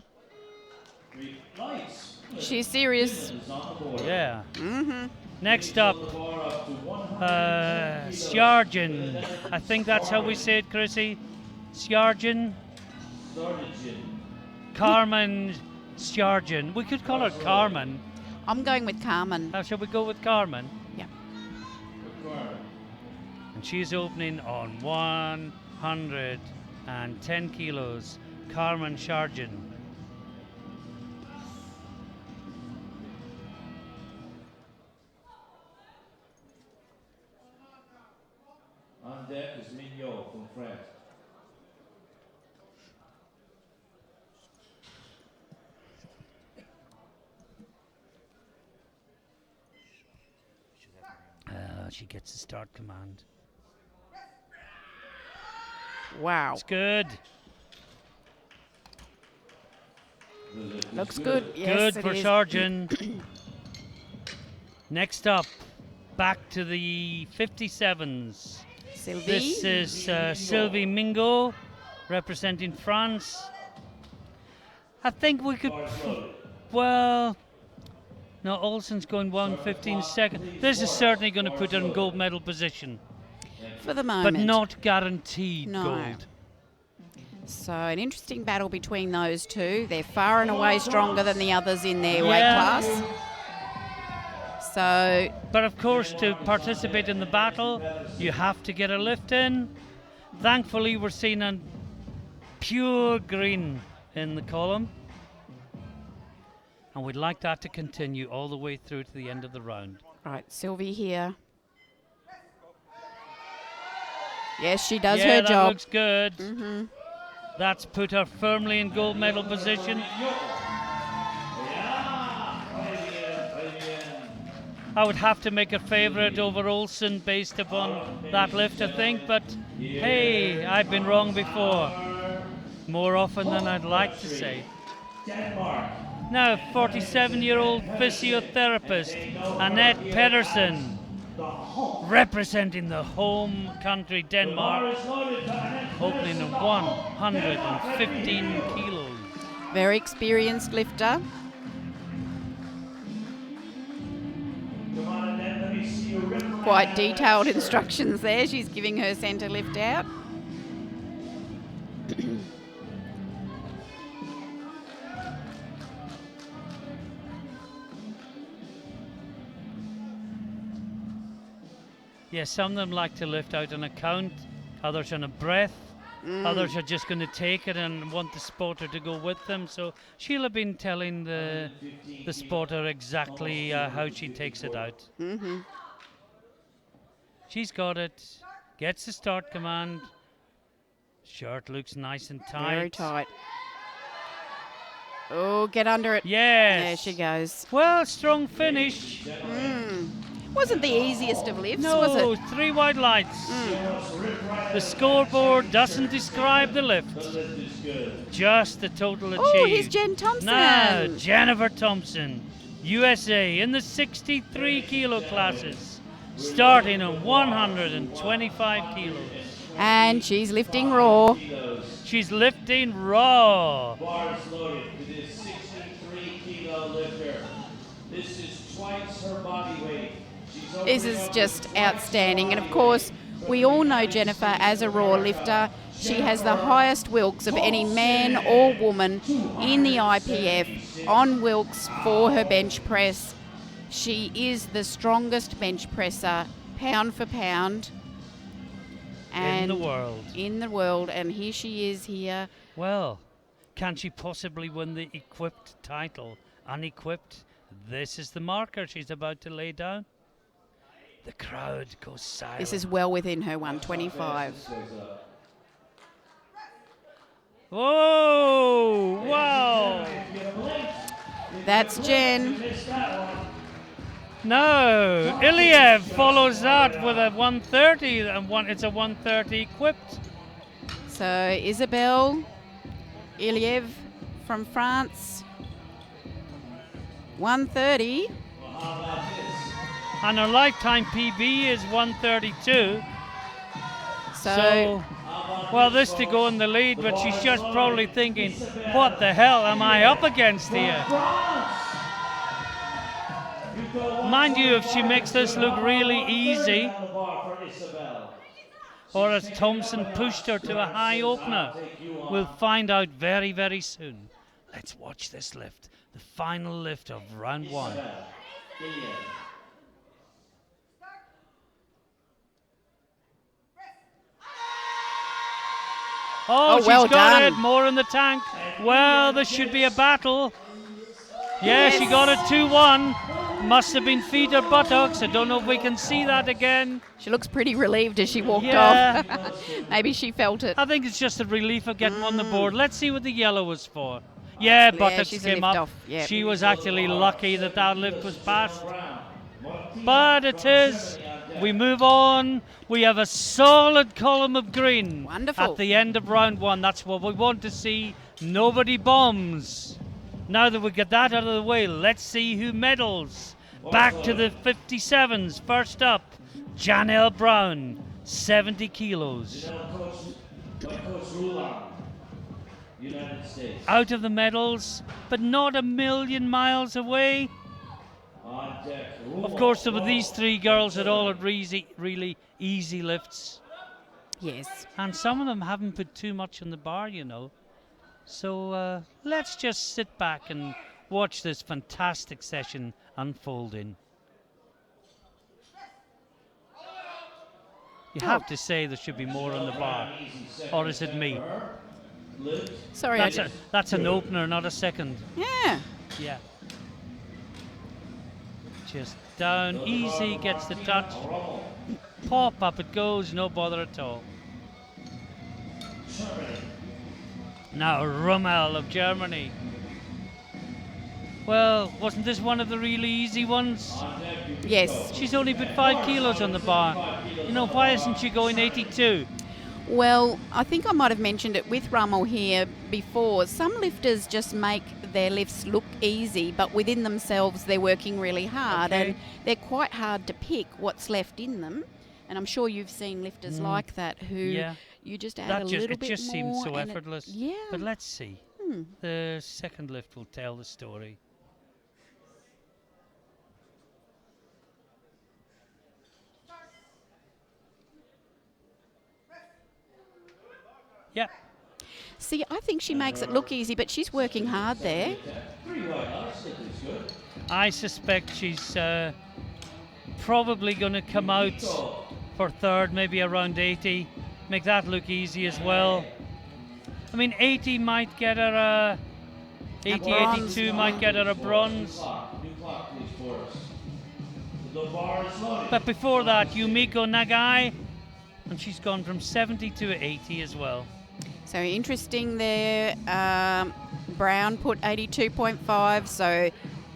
Nice. She's serious. Is on the board. Yeah. hmm Next up, The bar up to 100 Sjargen. I think that's how we say it, Chrissy. Sjargen. Sargent. Carmen Sjargen. We could call her Carmen. I'm going with Carmen. Shall we go with Carmen? Yeah. And she's opening on 110 kilos. Carmen Sjargen. On deck is Mignot from France. She gets the start command. Wow. It's good. Looks good. Yes, Good it for is. Sjargen. Next up, back to the 57s. Sylvie. This is Sylvie Mingo, representing France. I think we could, well, no, Olsen's going 1:15 second. This is certainly going to put her in gold medal position, For the but moment. not guaranteed No. gold. So an interesting battle between those two. They're far and away stronger than the others in their weight class. So But of course, to participate in the battle, you have to get a lift in. Thankfully, we're seeing a pure green in the column. And we'd like that to continue all the way through to the end of the round. right, Sylvie here. Yes, she does yeah, her that job. looks good. That's put her firmly in gold medal position. I would have to make a favourite over Olsen based upon that lift, I think, but hey, I've been wrong before. More often than I'd like to say. Now, 47-year-old physiotherapist Annette Pedersen, representing the home country Denmark, opening at 115 kilos. Very experienced lifter. Quite detailed instructions there. She's giving her centre lift out. Yeah, some of them like to lift out on a count, others on a breath, others are just going to take it and want the spotter to go with them. So she'll have been telling the spotter exactly how she takes it out. She's got it, gets the start command. Shirt looks nice and tight. Very tight. Oh, get under it. Yes. There she goes. Well, strong finish. Wasn't the easiest of lifts, No, was it? 3 white lights. The scoreboard doesn't describe the lift. Just the total achieved. Oh, here's Jen Thompson. Now, Jennifer Thompson, USA, in the 63 kilo classes, starting at 125 kilos. And she's lifting raw. She's lifting raw. Bars loaded to this 63 kilo lifter. This is twice her body weight. This is just outstanding. And of course, we all know Jennifer as a raw lifter. She has the highest Wilks of any man or woman in the IPF on Wilks for her bench press. She is the strongest bench presser, pound for pound. In the world. In the world. And here she is here. Well, can she possibly win the equipped title? Unequipped? This is the marker she's about to lay down. The crowd goes silent. This is well within her 125. Oh, wow. That's Jen. No, Iliev follows that with a 130, and it's a 130 equipped. So Isabelle Iliev from France. 130. And her lifetime PB is 132. So, well, this to go in the lead, but she's just probably thinking, what the hell am I up against here? Mind you, if she makes this look really easy, or as Thompson pushed her to a high opener, we'll find out very, very soon. Let's watch this lift, the final lift of round 1. Oh, she's well got done. it. More in the tank. Well, this should be a battle. Yeah, she got it 2-1. Must have been feet or buttocks. I don't know if we can see that again. She looks pretty relieved as she walked Yeah. off. Maybe she felt it. I think it's just a relief of getting on the board. Let's see what the yellow was for. Yeah, buttocks she's a came lift up. off, yep. She was actually lucky that that lift was passed. But it is. We move on. We have a solid column of green. Wonderful. At the end of round 1. That's what we want to see. Nobody bombs. Now that we get that out of the way, let's see who medals. Back to the 57s. First up, Janelle Brown, 70 kilos. United States. Out of the medals, but not a million miles away. On deck. Of course, there were these 3 girls that all had really easy lifts. Yes. And some of them haven't put too much on the bar, you know. So let's just sit back and watch this fantastic session unfolding. You have to say there should be more on the bar, or is it me? Sorry, That's an opener, not a second. yeah. Yeah. Just down, easy, gets the touch. Pop, up it goes, no bother at all. Now Rummel of Germany. Well, wasn't this one of the really easy ones? Yes. She's only put 5 kilos on the bar. You know, why isn't she going 82? Well, I think I might have mentioned it with Rummel here before. Some lifters just make their lifts look easy, but within themselves they're working really hard, Okay. and they're quite hard to pick what's left in them. And I'm sure you've seen lifters like that who Yeah. you just add That a just little it bit just more. seems so and it- effortless. yeah. But let's see. The second lift will tell the story. Yeah. See, I think she makes it look easy, but she's working hard there. I suspect she's probably going to come out for third, maybe around 80. Make that look easy as well. I mean, 80 might get her a 80, bronze. 82 might get her a bronze. But before that, Yumiko Nagai, and she's gone from 70 to 80 as well. So interesting there. Brown put 82.5, so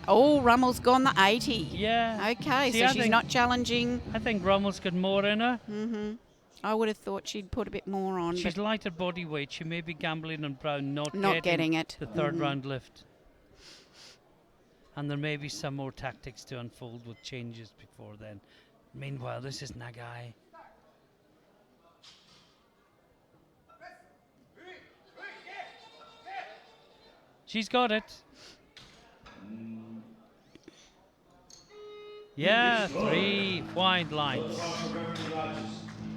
Rummel's gone the 80. Yeah. Okay, See, so I she's think- not challenging. I think Rummel's got more in her. I would have thought she'd put a bit more on, She's but lighter body weight. She may be gambling on Brown not getting it. the third round lift. And there may be some more tactics to unfold with changes before then. Meanwhile, this is Nagai. She's got it. Yeah, 3 wide lines.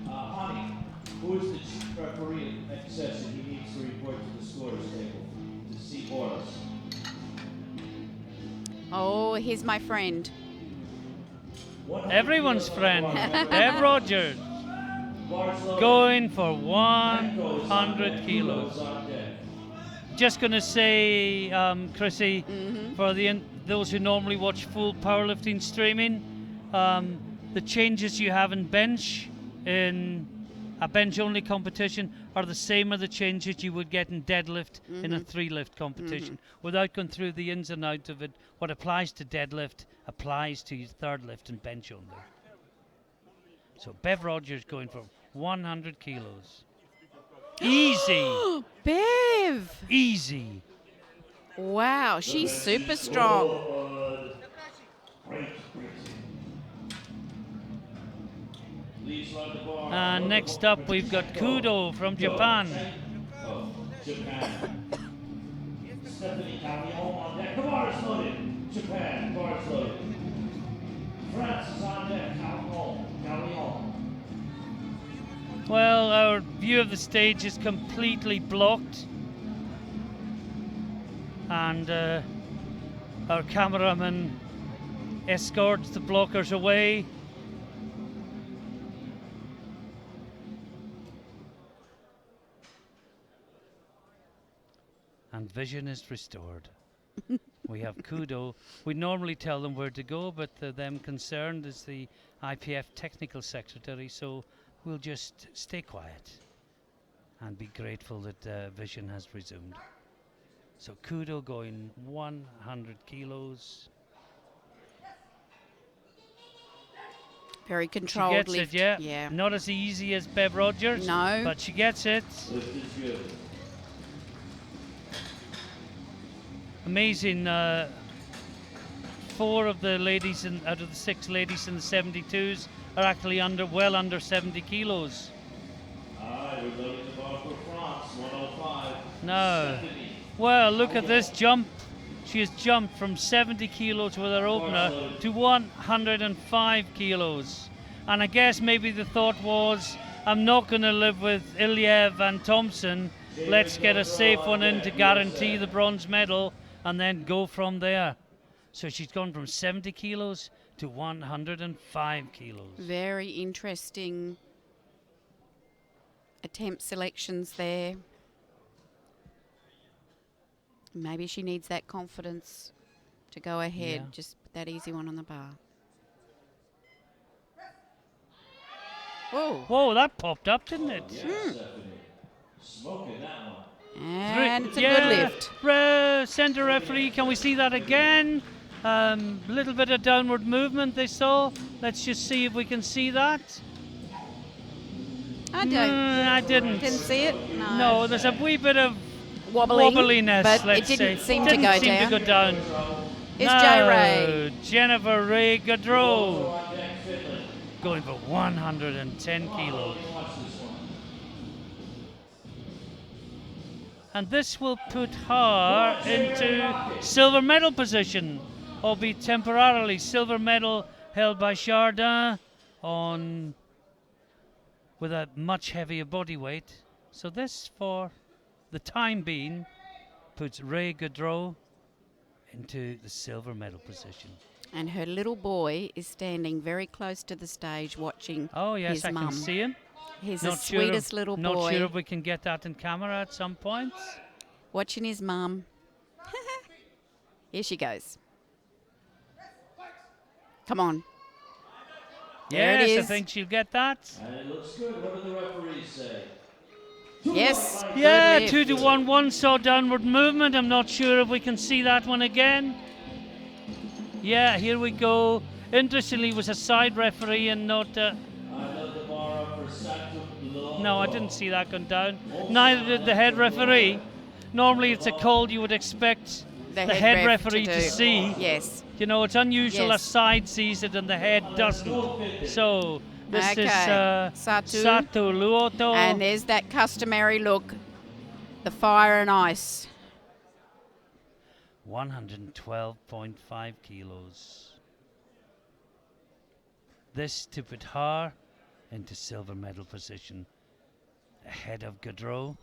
Honey, who is the chief referee at session? He needs to report to the scores table to see Boris. oh, here's my friend. Everyone's friend, Bev Rogers, going for 100 kilos. Just going to say, Chrissy, for those who normally watch full powerlifting streaming, the changes you have in a bench-only competition are the same as the changes you would get in deadlift in a 3-lift competition. Without going through the ins and outs of it, what applies to deadlift applies to your 3rd lift and bench only. So Bev Rogers going for 100 kilos. Easy, Bev! easy. Wow, she's super strong. And next up, we've got Kudo from Japan. Stephanie Callion on deck. The bar is loaded. Japan, bar is loaded. France is on deck. Callion. Well, our view of the stage is completely blocked. And our cameraman escorts the blockers away. And vision is restored. We have Kudo. We normally tell them where to go, but them concerned is the IPF technical secretary, so we'll just stay quiet and be grateful that vision has resumed. So Kudo going 100 kilos. Very She controlled gets lift. it, yeah. Not as easy as Bev Rogers, No. but she gets it. Lift is good. Amazing. 4 of the ladies out of the 6 ladies in the 72s are actually well under 70 kilos. Alright, we're loading the bar for France. 105. No. Stephanie. Well, look at this jump. She has jumped from 70 kilos with her opener to 105 kilos. And I guess maybe the thought was I'm not going to live with Ilyev and Thompson. Let's get a safe one in to guarantee the bronze medal and then go from there. So she's gone from 70 kilos to 105 kilos. Very interesting attempt selections there. Maybe she needs that confidence to go ahead. Yeah. Just put that easy one on the bar. Whoa. Whoa, that popped up, didn't it? Smoking that one. And it's a good lift. Centre referee, can we see that again? Little bit of downward movement they saw. Let's just see if we can see that. I didn't. Didn't see it? No. No, there's a wee bit of Wobbling, wobbliness, but let's it didn't say. seem Didn't to go seem down. to go down. It's No, Jay Ray. Jennifer Ray Gaudreau going for 110 kilos. And this will put her into silver medal position, albeit temporarily. Silver medal held by Chardin with a much heavier body weight. So this, for the time being, puts Ray Gaudreau into the silver medal position. And her little boy is standing very close to the stage watching Oh yes, his I mum. can see him. He's Not the sure sweetest if- little Not boy sure if we can get that in camera at some point. watching his mum. Here she goes. Come on. There it Yes, I is. think she'll get that. And it looks good. What do the referees say? Yes. good Yeah, lift. 2 to 1. One saw downward movement. I'm not sure if we can see that one again. Yeah, here we go. Interestingly, it was a side referee and not. I love the bar up for Santo. No, I didn't see that going down. Neither did the head referee. Normally, it's a call you would expect the head ref referee to do. see. Yes. You know, it's unusual a Yes. side sees it and the head doesn't. So this is Okay. Satu. Sato Luoto. And there's that customary look, the fire and ice. 112.5 kilos. This to put her into silver medal position ahead of Gaudreau.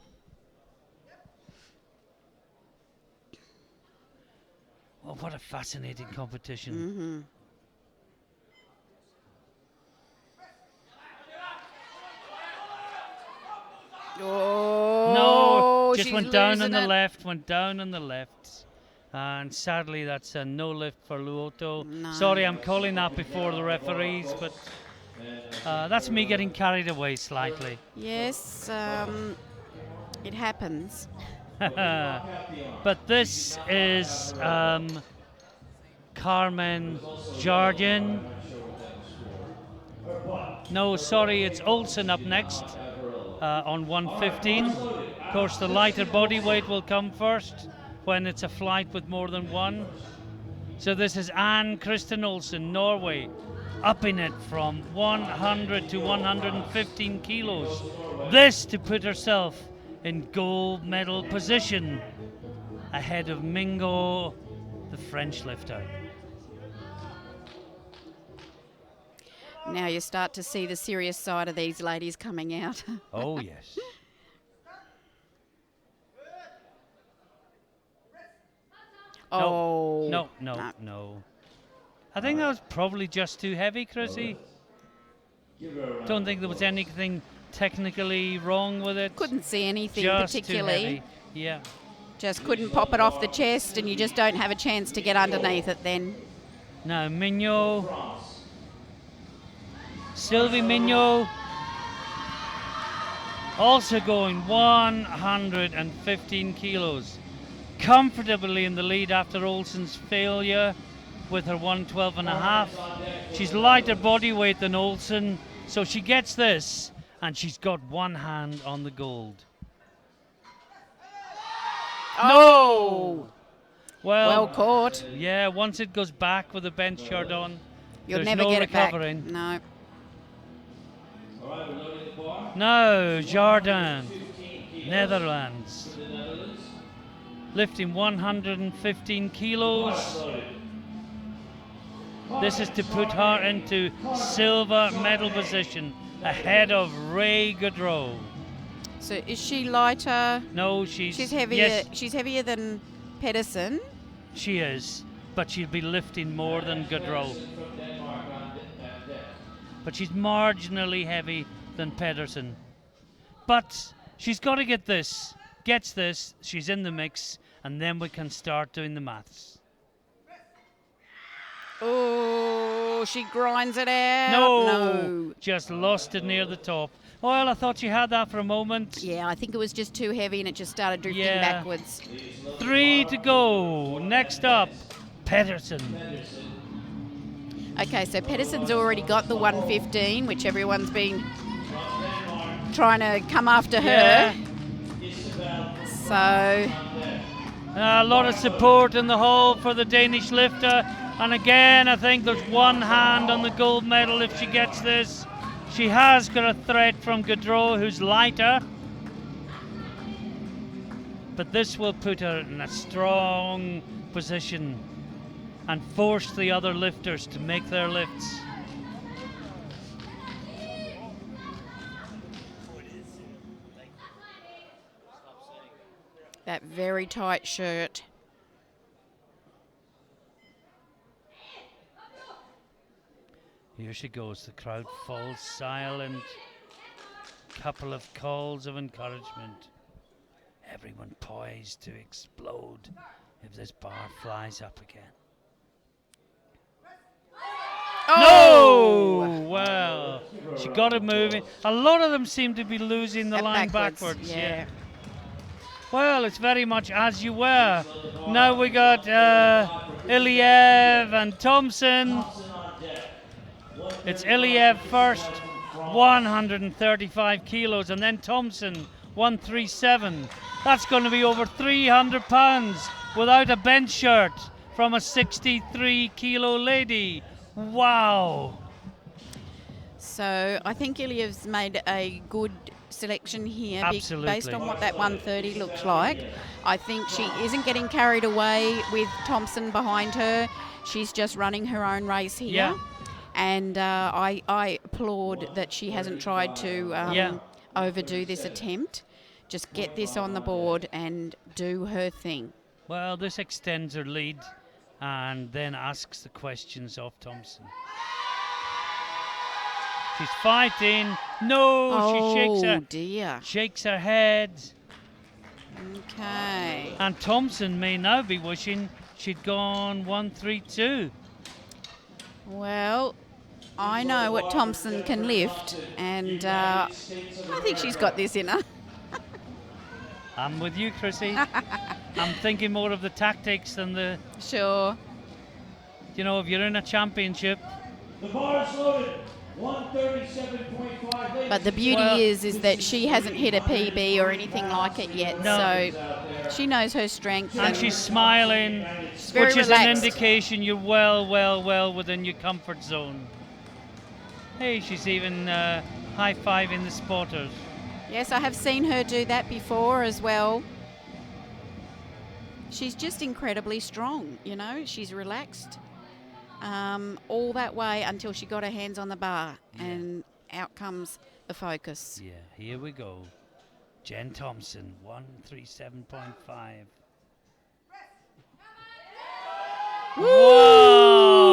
Well, what a fascinating competition. Mm-hmm. Oh, No, just she's went down on losing the it. left, went down on the left. And sadly, that's a no lift for Luoto. No. Sorry, I'm calling that before the referees, but that's me getting carried away slightly. Yes, it happens. But this is Carmen Jardin. No, sorry, it's Olsen up next on 115. Of course, the lighter body weight will come first when it's a flight with more than one. So this is Ann Kristen Olsen, Norway, upping it from 100 to 115 kilos. This to put herself in gold medal position ahead of Mingo, the French lifter. Now you start to see the serious side of these ladies coming out. Oh, yes. Oh. No. I think that was probably just too heavy, Chrissy. Don't think there was anything technically wrong with it. Couldn't see anything Just particularly. too heavy. Yeah. Just couldn't pop it off the chest, and you just don't have a chance to get underneath it then. Now Mignot, Sylvie Mignot, also going 115 kilos, comfortably in the lead after Olsen's failure with her 112.5. She's lighter body weight than Olsen, so she gets this, and she's got one hand on the gold. Oh! Well Well, caught. yeah, once it goes back with the bench Chardon, You'll there's never no get recovering. it back. No. All right, we're loading the bar. No, Jardin, Netherlands, The Netherlands. lifting 115 kilos. This is to put her into silver medal position ahead of Ray Goodrow. So is she lighter? No, she's heavier. Yes, She's heavier than Pedersen. she is, but she'll be lifting more than Goodrow. But she's marginally heavy than Pedersen. But she's got to get this. Gets this, she's in the mix, and then we can start doing the maths. Oh, she grinds it out. No, just lost it near the top. Well, I thought she had that for a moment. Yeah, I think it was just too heavy and it just started drifting Yeah. backwards. 3 to go. Next up, Pedersen. Okay, so Pedersen's already got the 115, which everyone's been trying to come after her. Yeah. So, A lot of support in the hall for the Danish lifter. And again, I think there's one hand on the gold medal if she gets this. She has got a threat from Goodrow, who's lighter. But this will put her in a strong position and force the other lifters to make their lifts. that very tight shirt. Here she goes. The crowd falls silent. Couple of calls of encouragement. Everyone poised to explode if this bar flies up again. Oh! No! Well, she got it moving. A lot of them seem to be losing the line backwards. Yeah. Well, it's very much as you were. Now we got Iliev and Thompson. It's Iliev first, 135 kilos, and then Thompson, 137. That's going to be over 300 pounds without a bench shirt from a 63 kilo lady. Wow. So I think Iliev's made a good selection here Absolutely. based on what that 130 looks like. I think she isn't getting carried away with Thompson behind her. She's just running her own race here. Yeah. And I applaud that she hasn't tried to overdo this attempt. Just get this on the board and do her thing. Well, this extends her lead and then asks the questions of Thompson. She's fighting. No, she shakes her head. Okay. And Thompson may now be wishing she'd gone 132. Well, I know what Thompson can lift, and I think she's got this in her. I'm with you, Chrissy. I'm thinking more of the tactics than the, Sure. you know, if you're in a championship. The bar is loaded. 137.5. But the beauty is that she hasn't hit a PB or anything like it yet, No. so she knows her strength. And she's smiling, very which is an relaxed. indication you're well within your comfort zone. Hey, she's even high-fiving the spotters. Yes, I have seen her do that before as well. She's just incredibly strong, you know. She's relaxed all that way until she got her hands on the bar, and out comes the focus. Yeah, here we go. Jen Thompson, 137.5.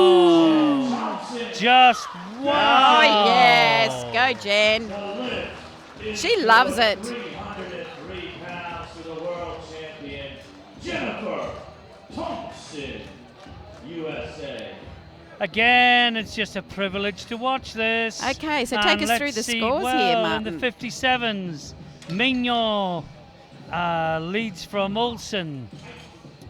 Whoa! Just wow! Oh, yes. Go, Jen. She loves it. 303 pounds to the world champion, Jennifer Thompson, USA. Again, it's just a privilege to watch this. Okay, so And take us let's through the see, scores well, here, in Martin. the 57s, Mignon leads from Olsen.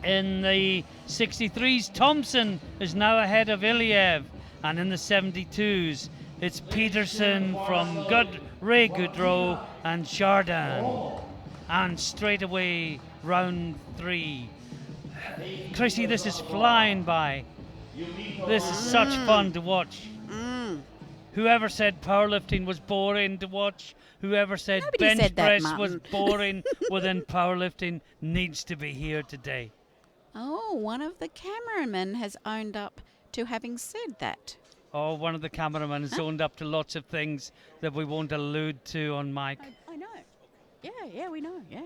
In the 63s, Thompson is now ahead of Iliev. And in the 72s, it's Peterson from Ray Goodrow and Chardin. And straight away, round 3. Chrissy, this is flying by. This is such fun to watch. Whoever said powerlifting was boring to watch, whoever said Nobody bench said that, press Martin. was boring within powerlifting needs to be here today. Oh, one of the cameramen has owned up to having said that. Oh, one of the cameramen has owned up to lots of things that we won't allude to on mic. I know. Yeah, we know, yeah.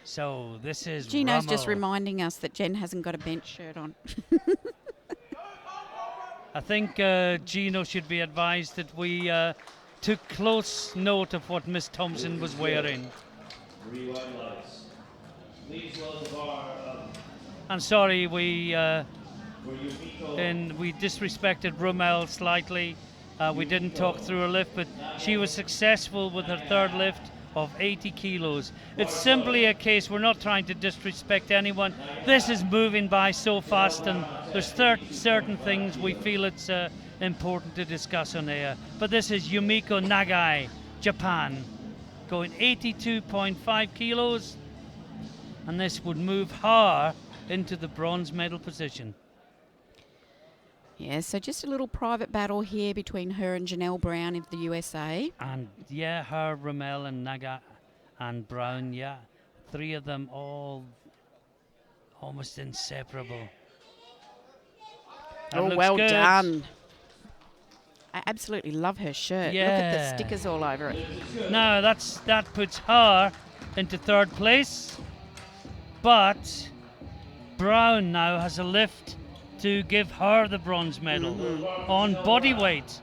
So this is Gino's just Rummel. reminding us that Jen hasn't got a bench shirt on. I think Gino should be advised that we took close note of what Miss Thompson was wearing. Rewind lights. Please load the bar I'm sorry we for Yumiko. we disrespected Rummel slightly. We didn't talk through her lift, but she was successful with her third lift of 80 kilos. It's simply a case, we're not trying to disrespect anyone. This is moving by so fast, and there's certain things we feel it's important to discuss on air. But this is Yumiko Nagai, Japan, going 82.5 kilos, and this would move her into the bronze medal position. Yeah, so just a little private battle here between her and Janelle Brown of the USA. And yeah, her, Rummel, and Naga, and Brown, yeah, three of them all almost inseparable. That Oh, looks well good. done. I absolutely love her shirt. Look at the Yeah. stickers all over it. Now that puts her into third place, but Brown now has a lift to give her the bronze medal on body weight.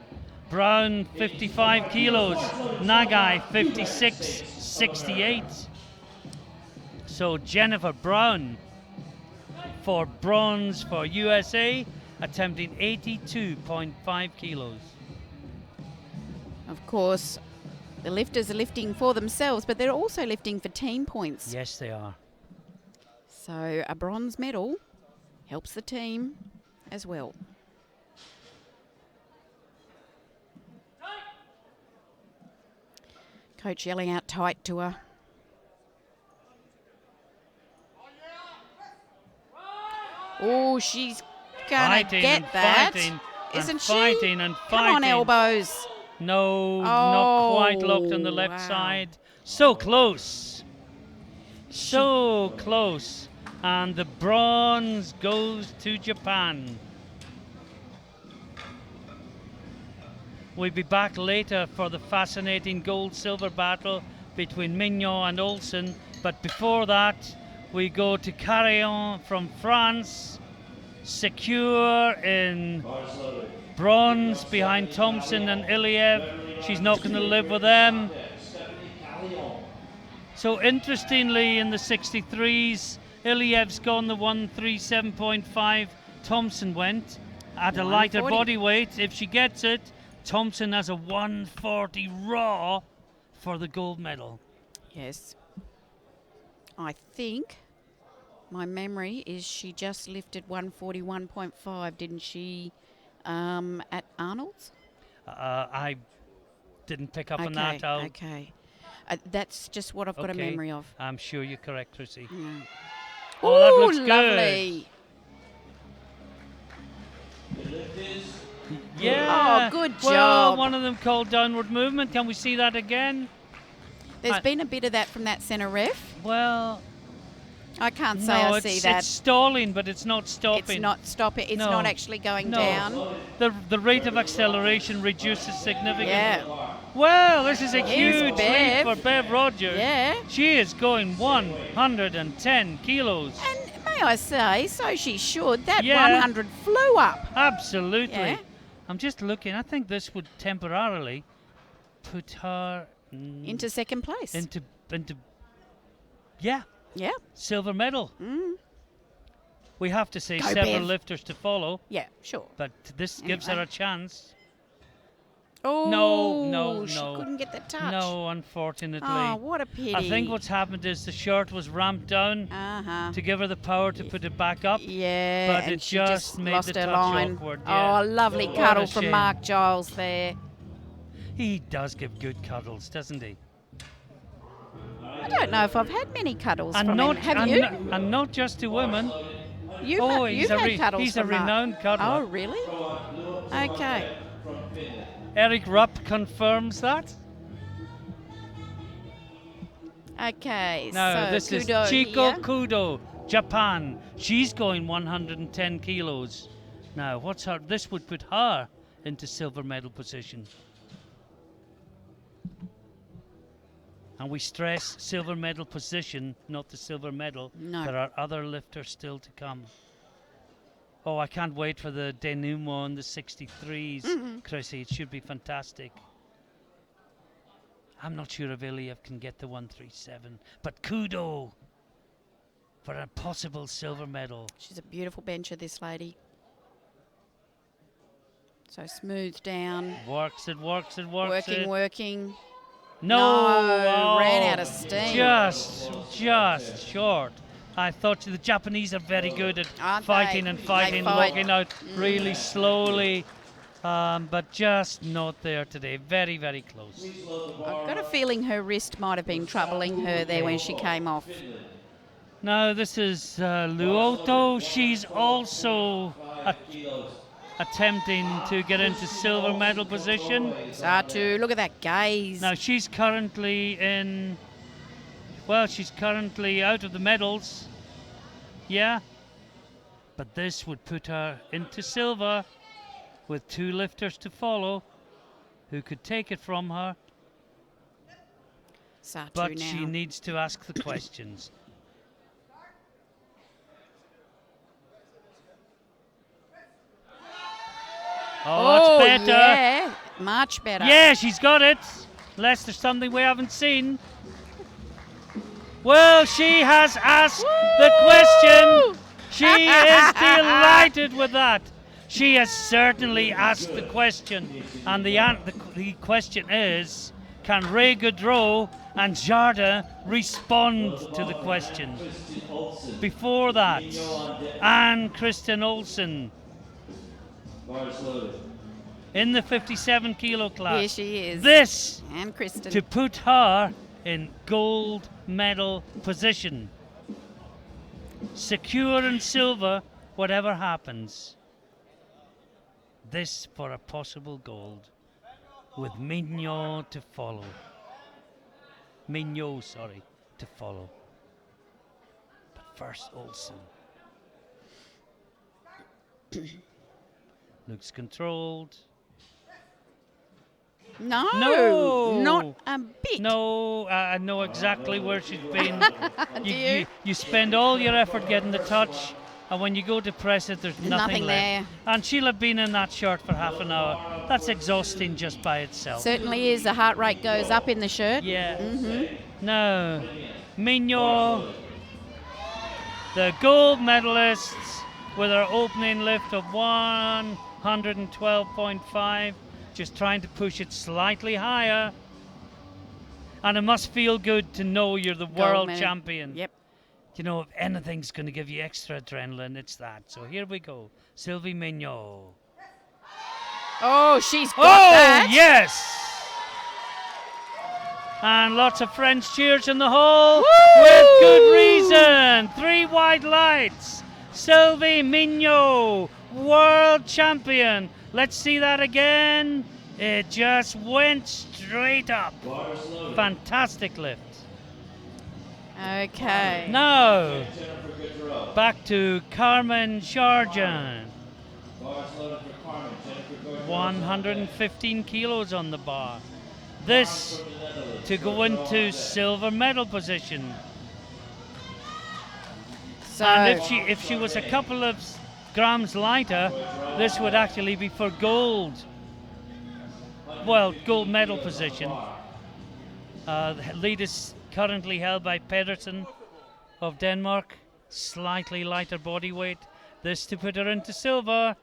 Brown 55 kilos, Nagai 56.68. So Jennifer Brown for bronze for USA, attempting 82.5 kilos. Of course, the lifters are lifting for themselves, but they're also lifting for team points. Yes, they are. So a bronze medal helps the team as well. Coach yelling out tight to her. Oh, she's gonna Fighting get and that, fighting isn't and she? fighting and Come on, fighting. elbows. No, not quite locked on the Oh, left wow. side. So close. So close. And the bronze goes to Japan. We'll be back later for the fascinating gold-silver battle between Mignon and Olsen. But before that, we go to Carillon from France, secure in Bars loaded. bronze behind Thompson and Iliev. She's not going to live with them. Stephanie Callion. So interestingly, in the 63s, Iliev's gone the 137.5. Thompson went at a lighter 140. body weight. If she gets it, Thompson has a 140 raw for the gold medal. Yes. I think my memory is she just lifted 141.5, didn't she, at Arnold's? I didn't pick up on that. Okay. That's just what I've got a Okay. memory of. I'm sure you're correct, Chrissy. Yeah. Oh, that Ooh, looks good. lovely. The lift is Yeah. Oh, good Well, job. one of them called downward movement. Can we see that again? There's I- been a bit of that from that centre ref. Well, I can't say no, I it's, see that. it's stalling, but it's not stopping. It's not stopping. It's No. not actually going No. down. The rate of acceleration reduces significantly. Yeah. Well, this is a Here's huge lead Bev. for Bev Rogers. Yeah. She is going 110 kilos. And may I say, so she should. That Yeah. 100 flew up. Absolutely. Yeah. I'm just looking. I think this would temporarily put her Into second place. into yeah, yeah. silver medal. Mm. We have to say Go, several Bev. lifters to follow, Yeah, sure. but this gives her Anyway. a chance. Oh, no, she no. couldn't get the touch. No, unfortunately. Oh, what a pity. I think what's happened is the shirt was ramped down Uh-huh. to give her the power to put it back up. Yeah, but and it she just made lost the her touch line. awkward, yeah. Oh, lovely What cuddle a from shame. Mark Giles there. He does give good cuddles, doesn't he? I don't know if I've had many cuddles And from not, him. Have and, you? n- and not just to women. You've Oh, you've he's a had cuddles he's a from Mark. renowned cuddler. Oh, really? Okay. Eric Rupp confirms that. Okay. Now so this is Kudo Chiko here. Kudo, Japan. She's going 110 kilos. Now, what's her? This would put her into silver medal position. And we stress silver medal position, not the silver medal. No. There are other lifters still to come. Oh, I can't wait for the denouement and the 63s, Chrissy. It should be fantastic. I'm not sure if Iliev can get the 137, but kudo for a possible silver medal. She's a beautiful bencher, this lady. So smooth down. Works it, works it, works it. Working. No, No, ran oh, out of steam. Just short. I thought the Japanese are very good at Aren't fighting they? and They fighting, fight. walking out really slowly, but just not there today. Very, very close. I've got a feeling her wrist might have been troubling her there when she came off. Now this is Luoto. She's also attempting to get into silver medal position. Satu, look at that gaze. Now she's currently in, well, she's currently out of the medals. Yeah. But this would put her into silver with 2 lifters to follow who could take it from her. Satu But now. she needs to ask the questions. Oh, that's better. Yeah, much better. Yeah, she's got it. Unless there's something we haven't seen. Well, she has asked the question. She is delighted with that. She has certainly asked the question. And the question is, can Ray Gaudreau and Jardin respond to the question? Before that, Anne Kristen Olsen in the 57 kilo class. Here she is. This And Kristen. to put her in gold medal position. Secure in silver, whatever happens. This for a possible gold, with Mignot to follow. Mignot, sorry, to follow. But first, Olsen. Looks controlled. No, not a bit. No, I know exactly where she's been. Do you? You spend all your effort getting the touch, and when you go to press it, there's nothing left. there. And she'll have been in that shirt for half an hour. That's exhausting just by itself. Certainly is. The heart rate goes up in the shirt. Yeah. Now, Mignot, the gold medalists, with her opening lift of 112.5, just trying to push it slightly higher. And it must feel good to know you're the world medal. champion. Yep. You know, if anything's going to give you extra adrenaline, it's that. So here we go. Sylvie Mignot. Oh, she's got Oh, that. yes! And lots of French cheers in the hall. Woo! With good reason. 3 white lights. Sylvie Mignot, world champion. Let's see that again. It just went straight up. Fantastic lift. Okay. Now, back to Carmen Charjan. 115 kilos on the bar. This to go into silver medal position. So, And if she was a couple of grams lighter, this would actually be for gold. Well, gold medal position. The lead is currently held by Pedersen of Denmark. Slightly lighter body weight. This to put her into silver.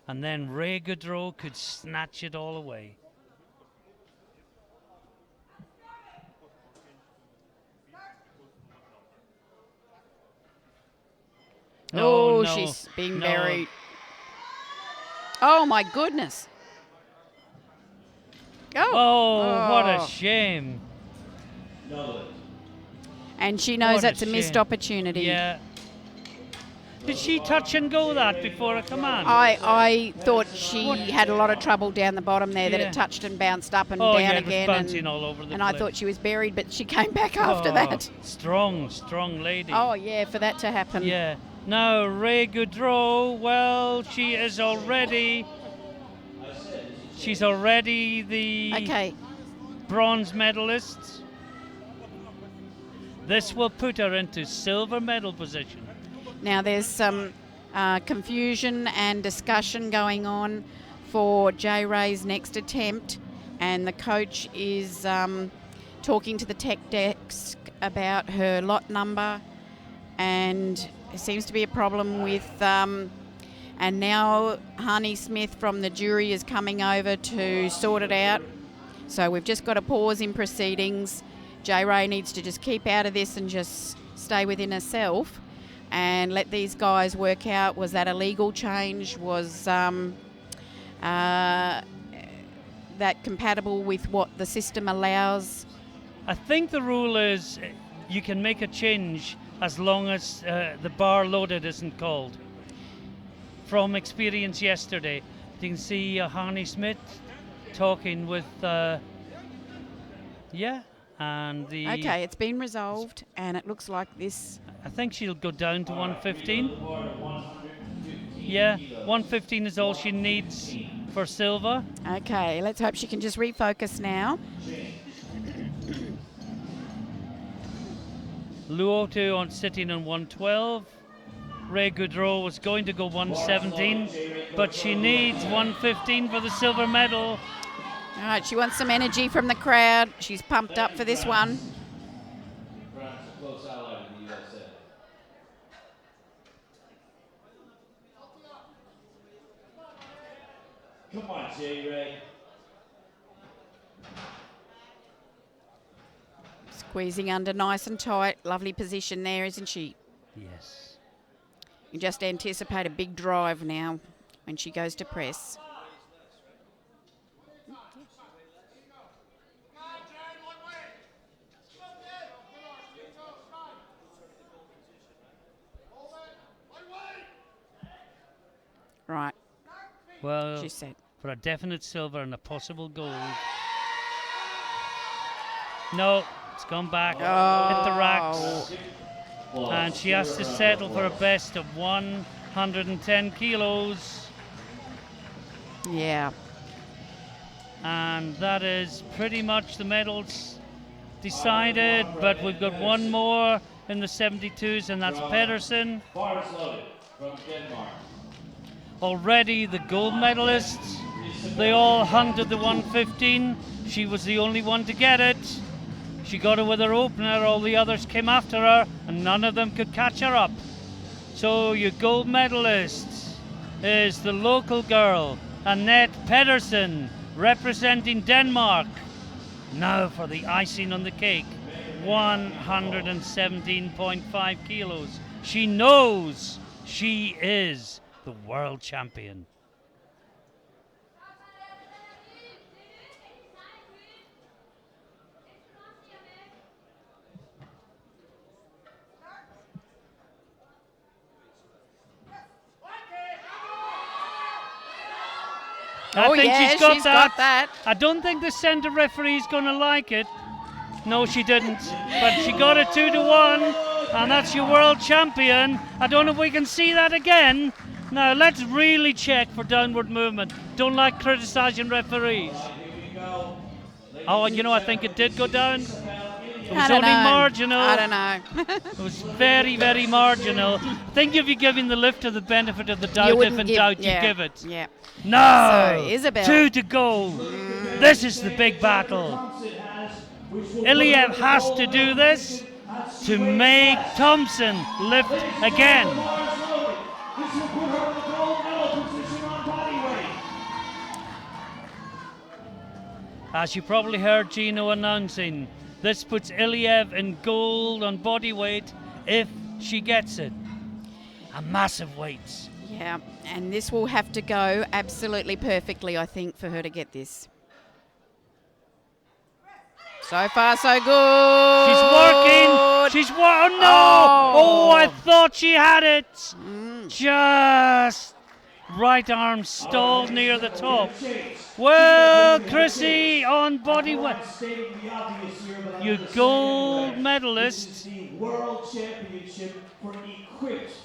And then Ray Gaudreau could snatch it all away. oh, no, she's being no. very. Oh my goodness. Oh, what a shame. And she knows What a that's a missed shame. opportunity. Yeah. Did she touch and go that before a command? I thought she had a lot of trouble down the bottom there, that Yeah. it touched and bounced up and Oh, down yeah, it was again. bouncing all over the and I place. thought she was buried, but she came back after Oh, that. Strong lady. Oh, yeah, for that to happen. Yeah. Now, Ray Gaudreau, well, she is already She's already the Okay. bronze medalist. This will put her into silver medal position. Now there's some confusion and discussion going on for J Ray's next attempt, and the coach is talking to the tech desk about her lot number, and there seems to be a problem with. And now Hani Smith from the jury is coming over to sort it out. So we've just got a pause in proceedings. J Ray needs to just keep out of this and just stay within herself and let these guys work out, was that a legal change? Was that compatible with what the system allows? I think the rule is you can make a change as long as the bar loaded isn't called. From experience yesterday, you can see Hani Smith talking with, and the. Okay, it's been resolved, and it looks like this. I think she'll go down to 115. Yeah, 115 is all she needs for silver. Okay, let's hope she can just refocus now. Luotu on sitting on 112. Ray Goudreau was going to go 117, but she needs 115 for the silver medal. All right, she wants some energy from the crowd. She's pumped up for this one. France, a close ally of the USA. Come on, J Ray. Squeezing under nice and tight. Lovely position there, isn't she? Yes. You just anticipate a big drive now when she goes to press. Right, Well, she said. for a definite silver and a possible gold. No, it's gone back. Hit the racks. And she has to settle for a best of 110 kilos. Yeah. And that is pretty much the medals decided, but we've got one more in the 72s, and that's Pedersen. Forest loaded from Denmark. Already the gold medalists, they all hunted the 115. She was the only one to get it. She got it with her opener, all the others came after her, and none of them could catch her up. So your gold medalist is the local girl, Annette Pedersen, representing Denmark. Now for the icing on the cake, 117.5 kilos. She knows she is the world champion. I think she's got that. I don't think the centre referee's going to like it. No, she didn't. But she got it 2-1, and that's your world champion. I don't know if we can see that again. Now, let's really check for downward movement. Don't like criticising referees. Oh, you know, I think it did go down. It was only marginal. I don't know. It was very, very marginal. I think if you're giving the lifter the benefit of the doubt, if in doubt, you give it. Yeah. No! So, Isabel. 2 to go. This is the big battle. Iliev has to do this to make Thompson lift again. As you probably heard Gino announcing, this puts Iliev in gold on body weight if she gets it. A massive weight. Yeah, and this will have to go absolutely perfectly, I think, for her to get this. So far, so good. She's working. Oh, no. Oh, I thought she had it. Just right arm stalled near the top. Well, Chrissy on body weight. Your gold medalist. World Championship for equipped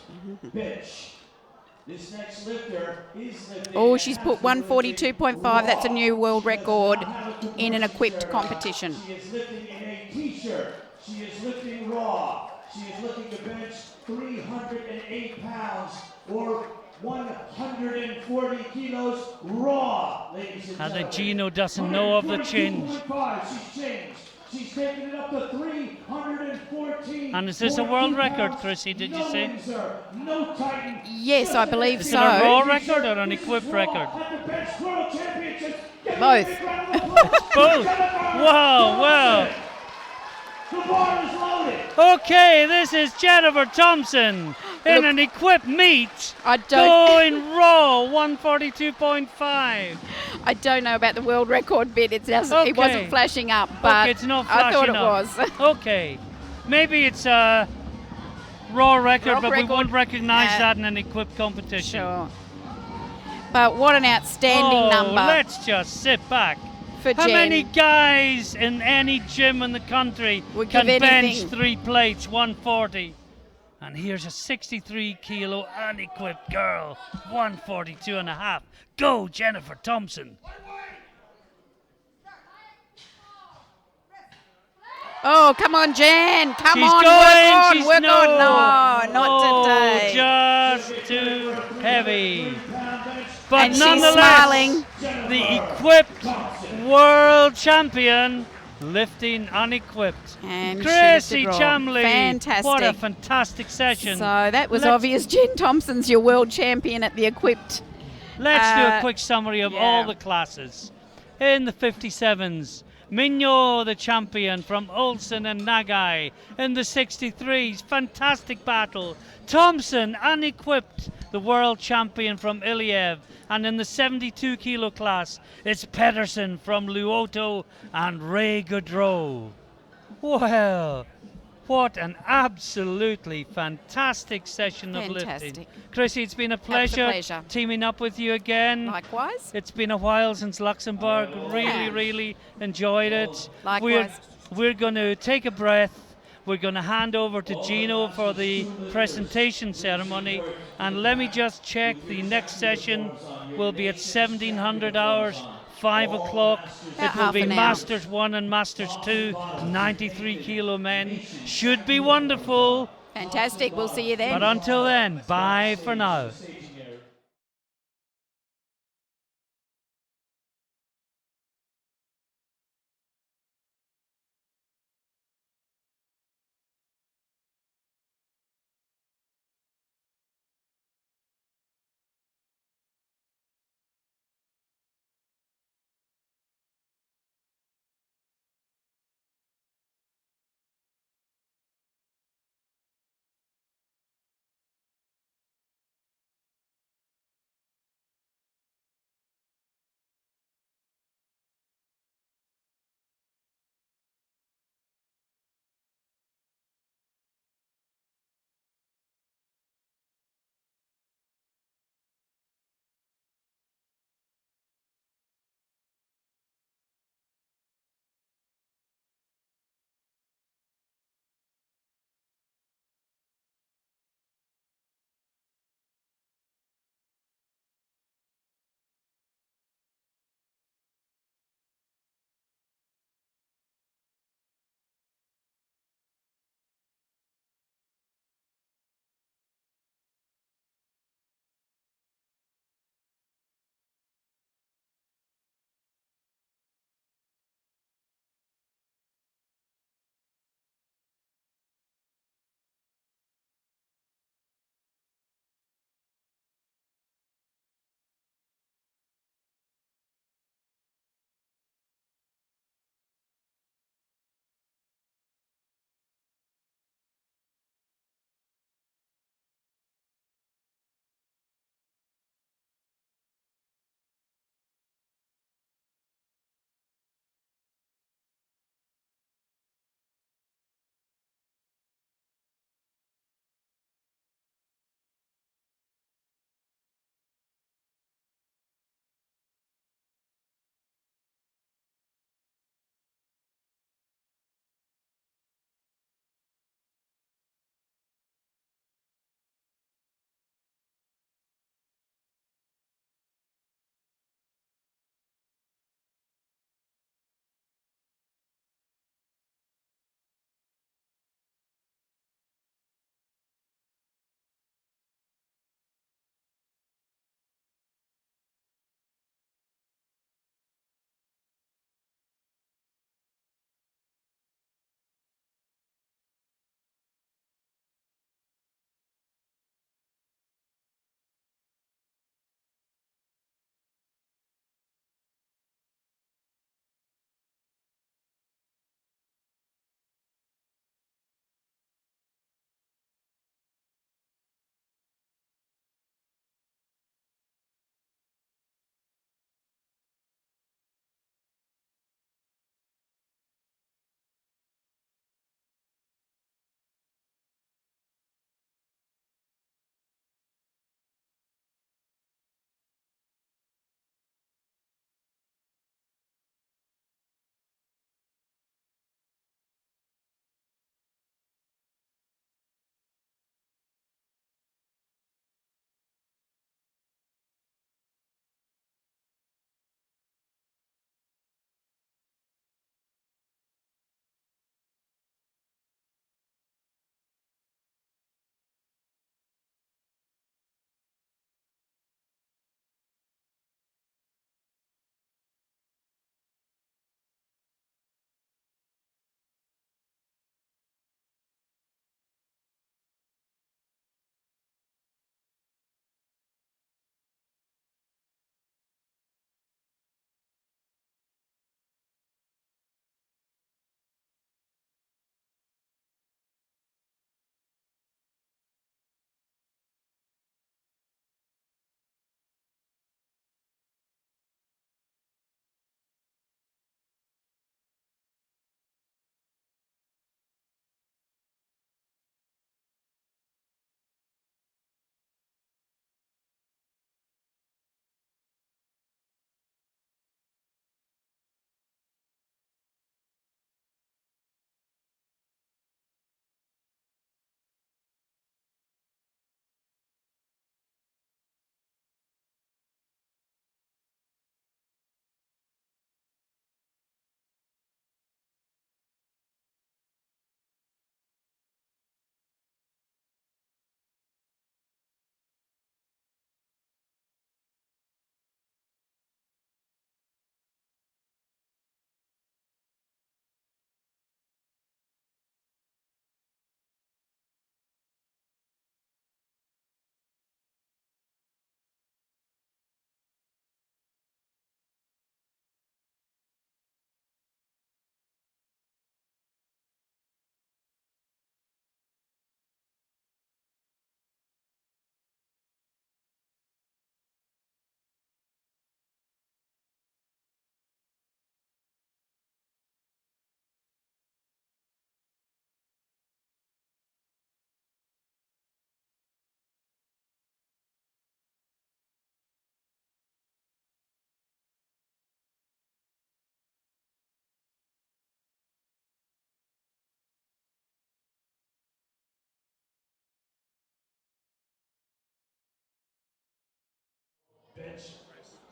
bench. This next lifter is lifting. Oh, she's put 142.5. That's a new world record in an equipped competition. She is lifting in a t-shirt. She is lifting raw. She is looking to bench 308 pounds or 140 kilos raw, ladies and And gentlemen. the Gino doesn't know of the change. 142.5. She's changed. She's taken it up to 314. And is this a world record, Chrissy, did you say? No Titan. Yes, I believe Is it so. a raw record or an equipped record? At the bench world championships. Both. Both. Wow, wow. The bar is loaded. Okay, this is Jennifer Thompson in Look, an equipped meet. I don't, Going raw, 142.5. I don't know about the world record bit. It wasn't Okay. flashing up, but Okay, it's not I thought flashing it up. was. Okay. Maybe it's a raw record, Raw but we record. won't recognize Yeah. that in an equipped competition. Sure. But what an outstanding number Let's just sit back. for How Jen. many guys in any gym in the country Would can give bench anything. 3 plates, 140? And here's a 63 kilo unequipped girl, 142 and a half. Go, Jennifer Thompson. Oh, come on, Jen. Come She's on, going. She's work on. no. No, not Oh, today. just too heavy. But And she's nonetheless, smiling. the equipped world champion lifting unequipped. And she Chrissy lifted raw. Chamley. Fantastic. What a fantastic session. So that was Let's- obvious. Jen Thompson's your world champion at the equipped. Let's do a Uh, quick summary of yeah. all the classes. In the 57s, Mignot, the champion from Olsen and Nagai. In the 63s, fantastic battle. Thompson, unequipped, the world champion from Iliev. And in the 72 kilo class, it's Pedersen from Luoto and Ray Gaudreau. Well, what an absolutely fantastic session of lifting. Fantastic. Chrissy, it's been a was a pleasure, pleasure. teaming up with you again. Likewise. It's been a while since Luxembourg. Really, Yeah. really enjoyed it. Likewise. We're going to take a breath. We're going to hand over to Gino for the presentation ceremony. And let me just check, the next session will be at 1700 hours, 5 o'clock. About It will half be an hour. Masters 1 and Masters 2, 93 kilo men. Should be wonderful. Fantastic. We'll see you then. But until then, bye for now.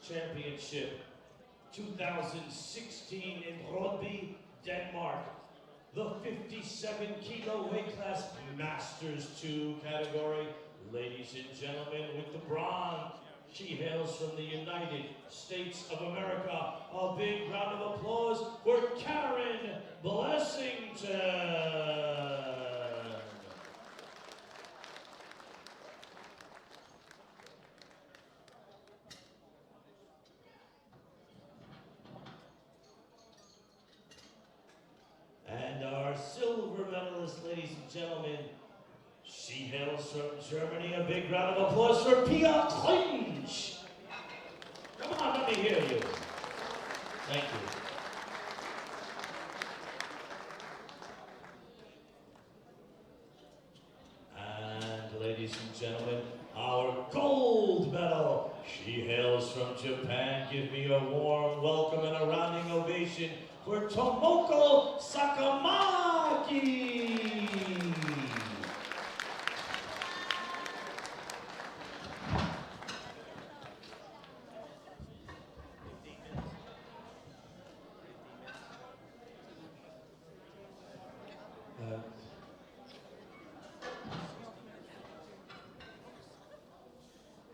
Championship 2016 in Rødby, Denmark. The 57 kilo weight class Masters 2 category. Ladies and gentlemen, with the bronze, she hails from the United States of America. A big round of applause for Karen Blessington. And our silver medalist, ladies and gentlemen, she hails from Germany. A big round of applause for Pia Klinch. Come on, let me hear you. Thank you. And ladies and gentlemen, our gold medal. She hails from Japan. Give me a warm welcome and a rounding ovation for Tomoko Sakamaki. Uh,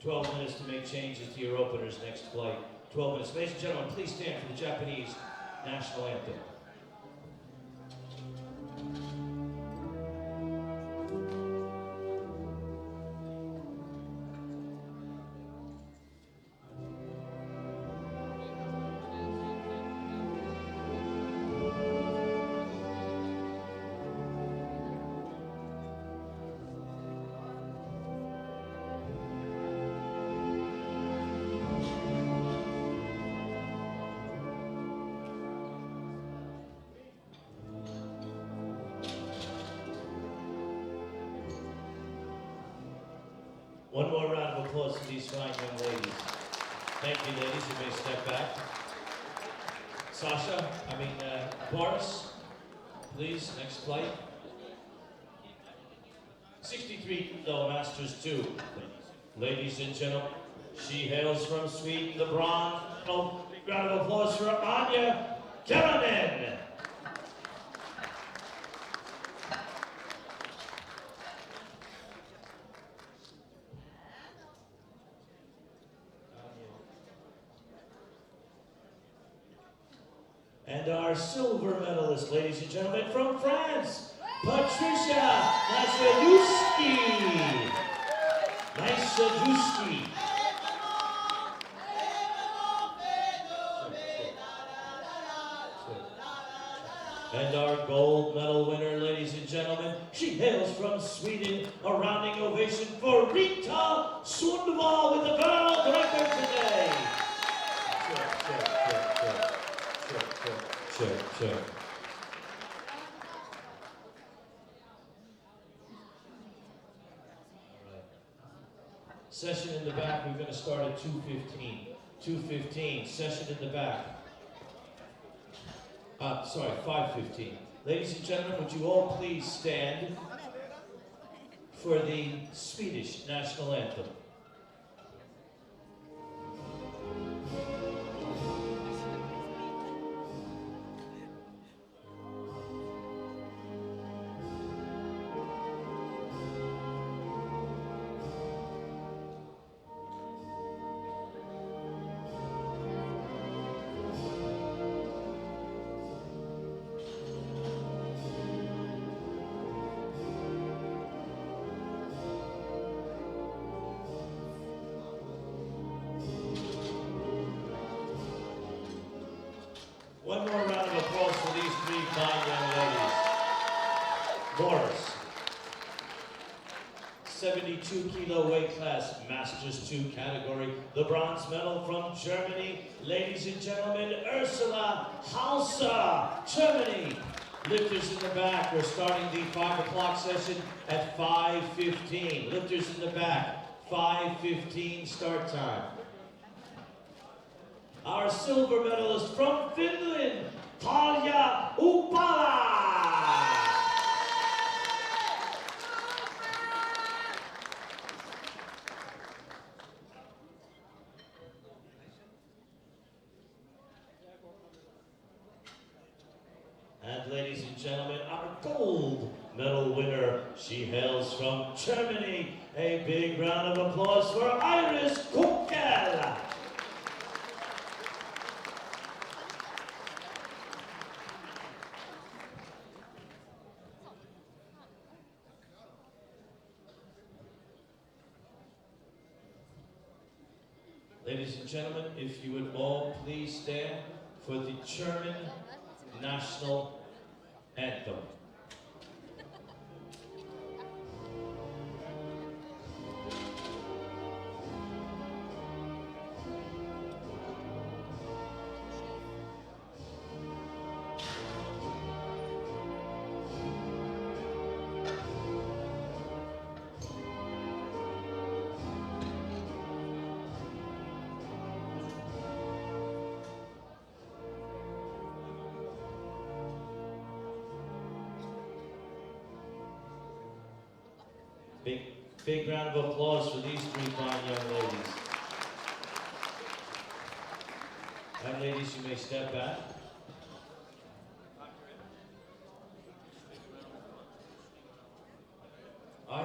12 minutes to make changes to your opener's next flight. 12 minutes. Ladies and gentlemen, please stand for the Japanese national anthem. One more round of applause for these fine young ladies. Thank you, ladies. You may step back. Boris, please, next flight. 63 kilo Masters 2. Ladies and gentlemen, she hails from Sweden, the bronze. Round of applause for Anja Keränen. And our silver medalist, ladies and gentlemen, from France, Patricia Nasiewski. Nasiewski. And our gold medal winner, ladies and gentlemen, she hails from Sweden. A rounding ovation for Rita Sundvall with the world record today. Check. Session in the back, we're going to start at 2:15. 2:15, session in the back. 5:15. Ladies and gentlemen, would you all please stand for the Swedish national anthem? One more round of applause for these three fine young ladies. Boris, 72 kilo weight class, Masters 2 category. The bronze medal from Germany. Ladies and gentlemen, Ursula Hauser, Germany. Lifters in the back, we're starting the 5 o'clock session at 5:15. Lifters in the back, 5:15 start time. Our silver medalist from Finland, Tarja Upala. And ladies and gentlemen, our gold medal winner, she hails from Germany. A big round of applause for Iris Kunkel. Ladies and gentlemen, if you would all please stand for the German national anthem. Big round of applause for these three fine young ladies. And ladies, you may step back.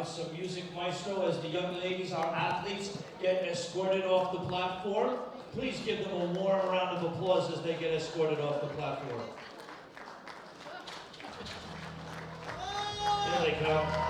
Some music maestro as the young ladies, our athletes, get escorted off the platform. Please give them a warm round of applause as they get escorted off the platform. Here they come.